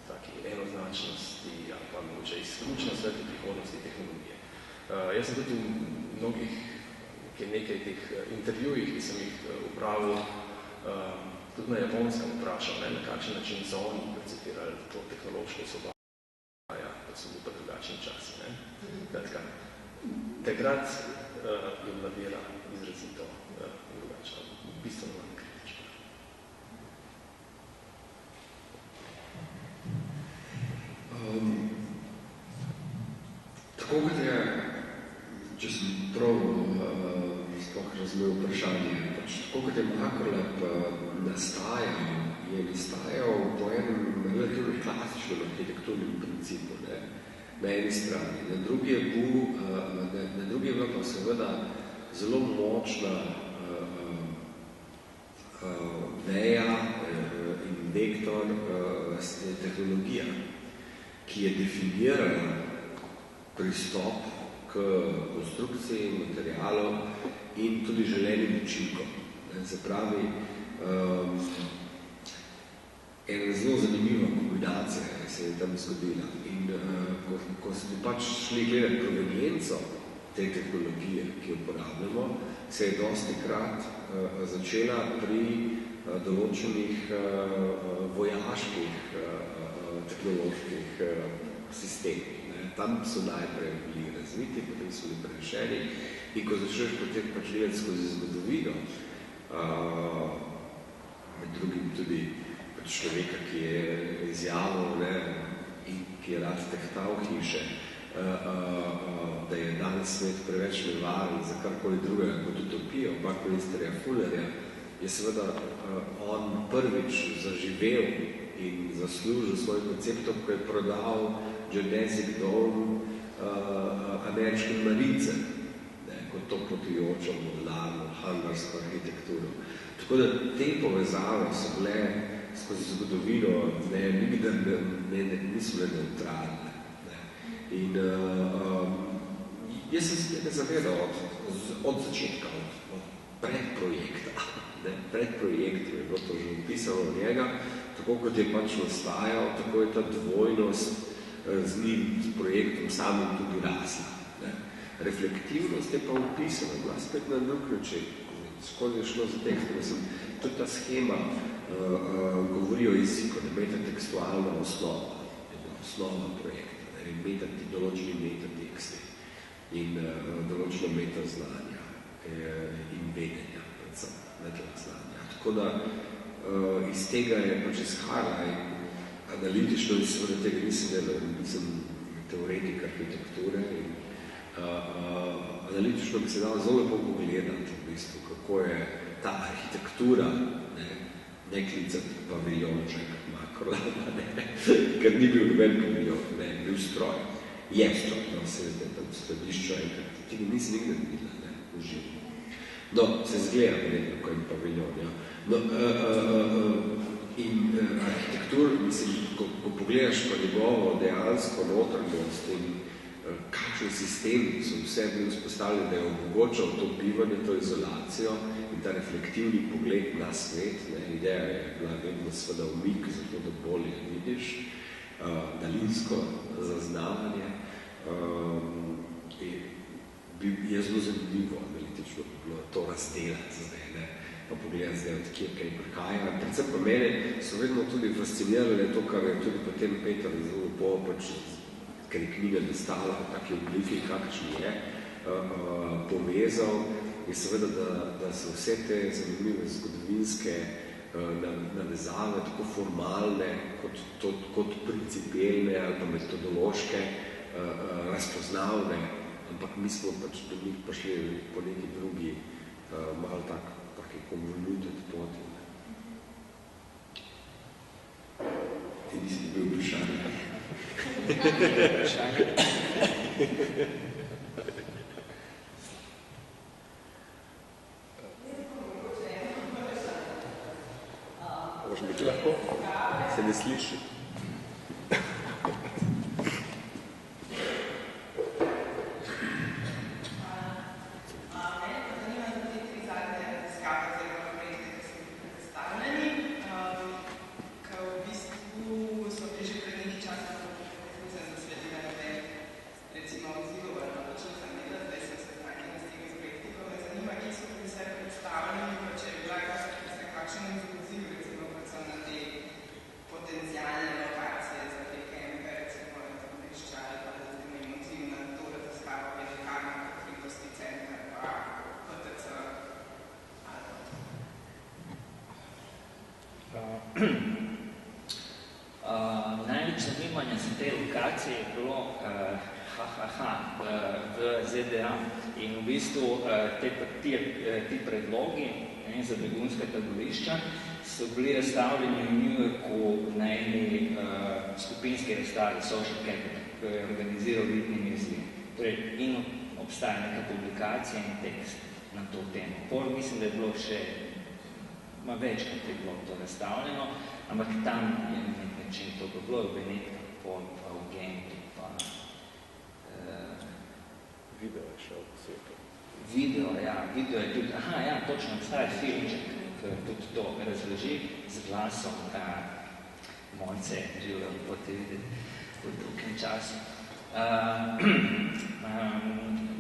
taki enoznačnosti ali pa mogoče izključno svetli prihodnosti tehnologije. Jaz sem tudi v mnogih nekaj teh intervjujih, ki sem jih upravil, tudi na Japonskem vprašal, na kakšen način so oni percipirali to tehnološko osvobajanje, da so bili pa drugačni časi. Takrat je bila vera izrazito drugačna, bistveno manj kritična. Tako kot je, če sem prav sploh razumel vprašanje, tako kot je Makrolab nastajal po enem relativno klasičnem arhitekturnem principu, na eni strani. Na drugi je bila pa seveda zelo močna veja in vektor tehnologija, ki je definirala pristop k konstrukciji materialov in tudi želenim učinkom. Se pravi, ena zelo zanimiva kombinacija se je tam zgodila. In ko smo pač šli gledati provenienco te tehnologije, ki jo uporabljamo, se je dosti krat začela pri določenih vojaških tehnoloških sistemih. Tam so najprej bili razviti, potem so bili prešeni in ko začneš potem pač gledati skozi zgodovino, med drugim tudi človeka, ki je izjavil, in ki je rad tehtal hiše, da je danes svet preveč nevaren za karkoli drugega kot utopijo, opak ministerja Fullerja, je seveda on prvič zaživel in zaslužil svoj konceptom, ko je prodal geodesic dom ameriškim marince, kot to potujočo modularno, hangarsko arhitekturo. Tako da te povezave so bile skozi zgodovino, nikdar niso bile neutralne. In jaz sem se tega zavedal od začetka, od predprojekta. Predprojektu je bilo to že opisano od njega, tako kot je pač nastajal, tako je ta dvojnost z njim, s projektom samim tudi rasla. Reflektivnost je pa opisana, bila spet na drug način, skozi je šlo za tekst. Tudi ta schema govori o jeziku, da metatekstualna osnova, osnova projekta, da je določeni metateksti in določena metaznanja in vedenja, predvsem metaznanja. Tako da iz tega je pač izhajala in analitično in seveda tega nisem teoretik arhitekture in analitično bi se dal zelo lepo pogledati, v bistvu, kako je ta arhitektura, ne klicati paviljonček, makro, ker ni bil noben paviljon, bil stroj. Je stroj, se je tam v središču enkrat, tega nisi nikdar videla, v živo. No, se zgleda verjetno, ko je paviljon, ja. No, in arhitektur, mislim, ko pogledaš pa njegovo dejansko notranjost in kakšen sistem so vse bili vzpostavljeni, da je omogočal to bivanje, to izolacijo in ta reflektivni pogled na svet. Ideja je bila vedno seveda umik, zato da bolje vidiš, daljinsko zaznavanje. Je zelo zanimivo analitično bi bilo to razdelati zdaj, pa pogledati zdaj, od kje kaj prihaja. Predvsem pa mene so vedno tudi fascinirali to, kar je tudi potem Peter zelo lepo pač ker je knjiga nastala v taki obliki, kakšni je, povezal in seveda, da so vse te zanimive zgodovinske navezave, tako formalne, kot principielne ali pa metodološke, razpoznavne, ampak mi smo pač do njih prišli po neki drugi, malo taki convoluted poti. Ti nisi bil vprašanje. Može biti lahko? Se ne sliši? Največ zanimanja za te lokacije je bilo v ZDA in v bistvu ti predlogi za begunska taborišča so bili razstavljeni v New Yorku na eni skupinski razstavi Social Capital, ki je organiziral Whitney Museum. Torej, in obstaja neka publikacija in tekst na to temo. Pol mislim, da je bilo še večkrat je bilo to razstavljeno, ampak tam je nek način to bilo v Benetkah, pol pa v Gentu, pa Video je šel po svetu. Video je tudi, točno obstaja filmček, ki tudi to razloži z glasom, Mojce živelo bote videti v drugem času.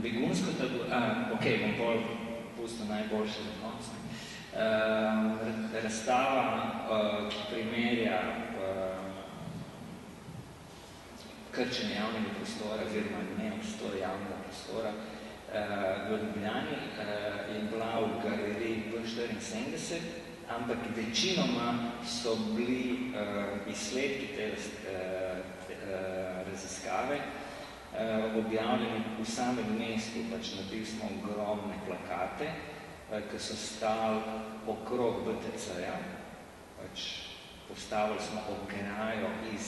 Begunsko bom pol pustil najboljše do konca. Razstava, ki primerja krčenje javnega prostora, oziroma ne obstoj javnega prostora v Ljubljani, je bila v galeriji V74, ampak večinoma so bili izsledki te raziskave objavljeni v samem mestu, pač naredili smo ogromne plakate, ki so stali okrog BTC-ja, pač postavili smo ograjo iz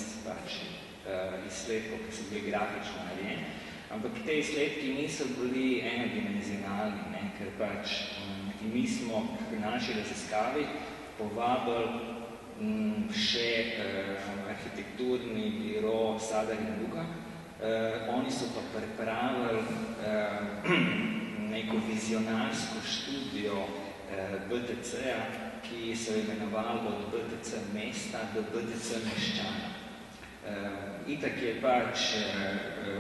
izsledkov, ki so bili grafično narejeni, ampak te izsledki niso bili enodimenzionalni, ker pač mi smo pri naši raziskavi povabili še arhitekturni biro Sadar in Luka. Oni so pa pripravili neko vizionarsko študijo BTC-ja, ki so imenovali od BTC mesta do BTC meščana. Itak je pač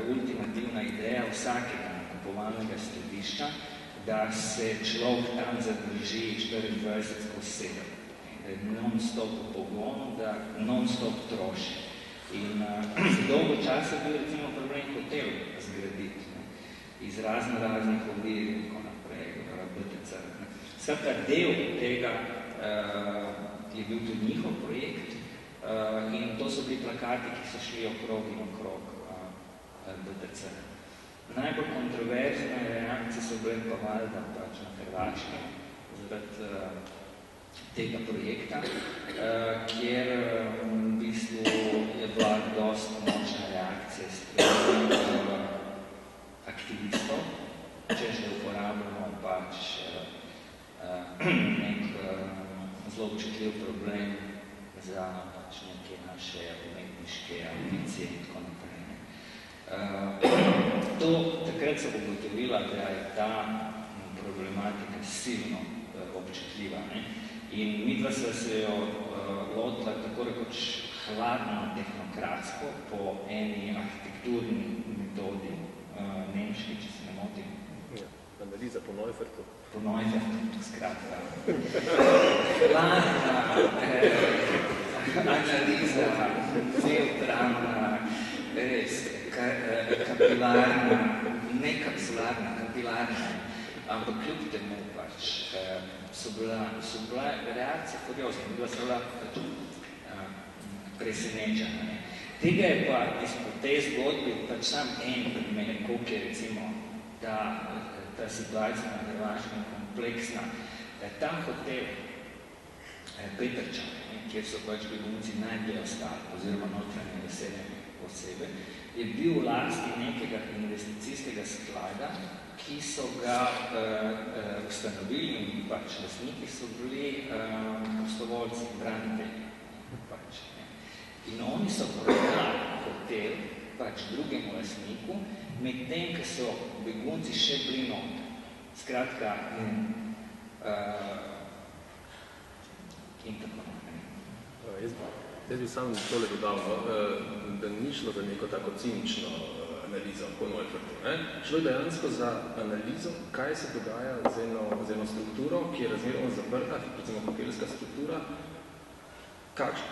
ultimativna ideja vsakega nakupovalnega središča, da se človek tam zadrži 24/7. Non-stop v pogonu, da non-stop troši. In za dolgo časa bil recimo problem hotel zgraditi, iz raznih ovir in tako naprej, BTC. Skratka, del tega je bil tudi njihov projekt in to so bili plakati, ki so šli okrog in okrog BTC. Najbolj kontroverzne reakcije so bile pa valjda pač na Hrvaškem zaradi tega projekta, kjer v bistvu je bila dosti močna reakcija strani aktivistov, češ da uporabljamo pač nek zelo občutljiv problem za pač neke naše umetniške ambicije in tako naprej. Takrat so ugotovila, da je ta problematika silno občutljiva. In midva se jo lotila tako rekoč hladno tehnokratsko po eni arhitekturni metodi, nemški, če se ne motim. Ja, analiza po Neufertu. Po Neufertu, skratka. Hladna analiza, neutralna, res, kapilarna, ne kapsularna, kapilarna, ampak kljub temu pač so bila reakcija kuriozna, bila so bila pač presenečena. Tega je pa izpod te zgodbi pač sam en primer, koliko je recimo ta situacija na Hrvaškem kompleksna. Ta hotel Petrčan, kjer so pač begunci najbolj ostali, oziroma notranje naseljene osebe, je bil v lasti nekega investicijskega sklada, ki so ga ustanovili in pač lastniki so bili prostovoljci, branitelji. In oni so prodali hotel pač drugemu lastniku, medtem, ko so begunci še bili noter. Skratka, in tako naprej. Jaz bi sam tole dodal, da ni šlo za neko tako cinično analizo po Neufertu. Šlo je dejansko za analizo, kaj se dogaja z eno strukturo, ki je razmeroma zaprta, recimo hotelska struktura,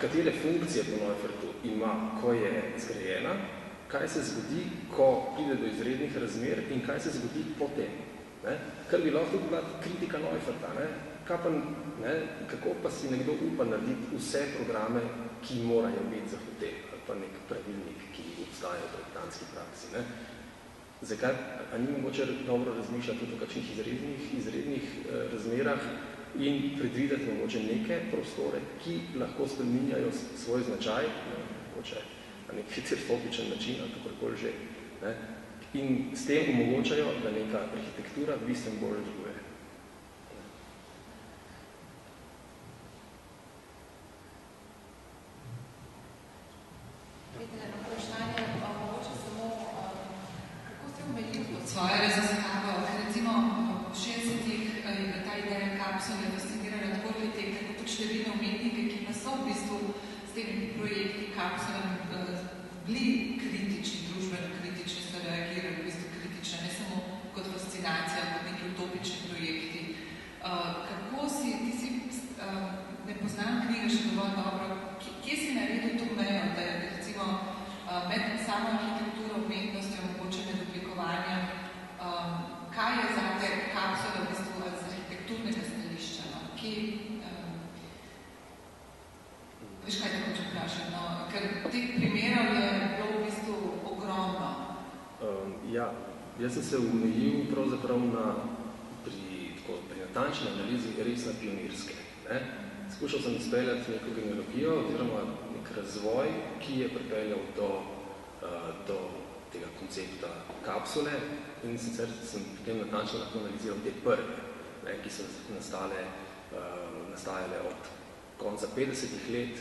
katere funkcije po Neufertu ima, ko je zgrajena, kaj se zgodi, ko pride do izrednih razmer in kaj se zgodi potem. Kar bi lahko tudi bila kritika Neuferta, kako pa si nekdo upa narediti vse programe, ki morajo biti za hotel, ali pa nek pravilnik, ki obstaja v projektantski praksi. Zakaj? A ni mogoče dobro razmišljati tudi o kakšnih izrednih razmerah in predvideti mogoče neke prostore, ki lahko spreminjajo svoj značaj, mogoče na nek heteroskopičen način, ali kakorkoli že, in s tem omogočajo, da neka arhitektura bistveno bolj deluje. Svojo raziskavo, recimo v 60-ih je ta ideja kapsule fascinirala tako arhitekte kot številne umetnike, ki pa so v bistvu s temi projekti kapsulami bili kritični, družbeno kritični, so reagirali v bistvu kritične, ne samo kot fascinacija, kot neki utopični projekti. Kako si, ti si, ne poznam knjige še dovolj dobro, kje si naredil to mejo, da je recimo med ravno arhitekturo, umetnostjo, mogoče med oblikovanjem. Kaj je zate kapsula v bistvu z arhitekturnega stališča? No? Veš, kaj te hočem vprašati? No? Ker teh primerov je bilo v bistvu ogromno. Jaz sem se omejil pravzaprav pri natančni analizi res na pionirske. Skušal sem izpeljati neko genealogijo oziroma nek razvoj, ki je pripeljal do tega koncepta kapsule in sicer sem potem natančno lahko analiziral te prve, ki so nastajale od konca 50-ih let,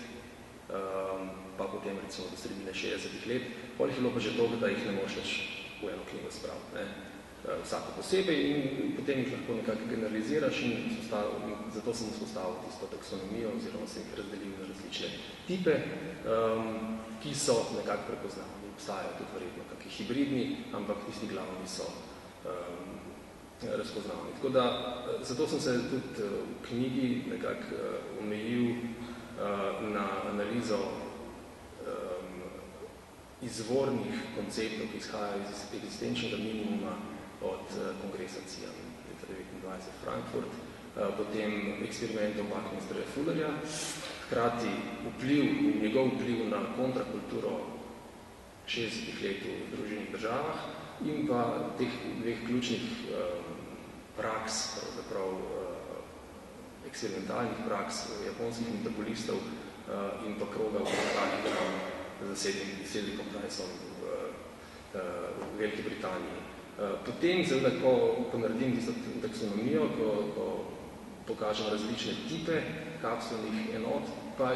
pa potem recimo do sredine 60-ih let. Potem je bilo pa že to, da jih ne moreš več v eno knjigo spraviti, vsako posebej in potem jih lahko nekako generaliziraš in zato sem vzpostavil tisto taksonomijo oziroma sem jih razdelil na različne tipe, ki so nekako prepoznavni. Obstajajo tudi verjetno kakšni hibridni, ampak tisti glavni so razpoznavni. Tako da, zato sem se tudi v knjigi nekako omejil na analizo izvornih konceptov, ki izhajajo iz eksistenčnega minimuma od kongresa CIAM leta 1929 Frankfurt, potem eksperimentov Buckminsterja Fullerja, hkrati njegov vpliv na kontrakulturo 60-ih let v Združenih državah in pa teh dveh ključnih praks, pravzaprav eksperimentalnih praks japonskih metabolistov in pa kroga v zasednikom Tyson v Veliki Britaniji. Potem, seveda, ko naredim tisto taksonomijo, ko pokažem različne tipe kapsulnih enot, pa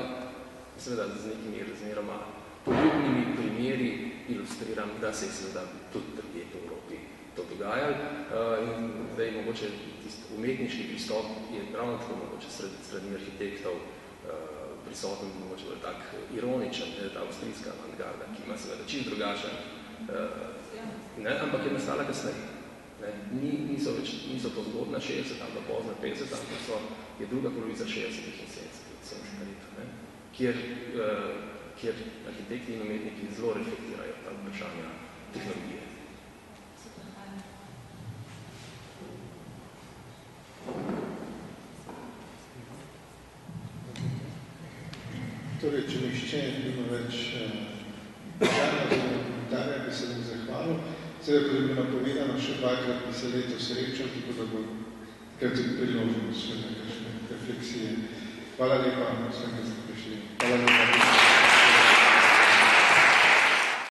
seveda z nekimi razmeroma poljubnimi primeri ilustriram, da se je seveda tudi drugje po Evropi to dogajalo. In zdaj mogoče tisti umetniški pristop je ravno tako mogoče strani arhitektov prisoten, mogoče bolj tak ironičen, ta avstrijska avantgarda, ki ima seveda čisto drugačen, ampak je nastala kasneje. Niso to zgodna 60 ali pozna 50, ampak je druga polovica 60-ih in 70-ih let, kjer arhitekti in umetniki zelo reflektirajo ta vprašanja tehnologije. Torej, če nihče nima več komentarja, bi se vam zahvalil. Zdaj, kot je bilo napovedano, še dvakrat bi se leto srečal, tako da bo kar tudi priložnost še nekakšne refleksije. Hvala lepa, vsem, da ste prišli. Hvala lepa.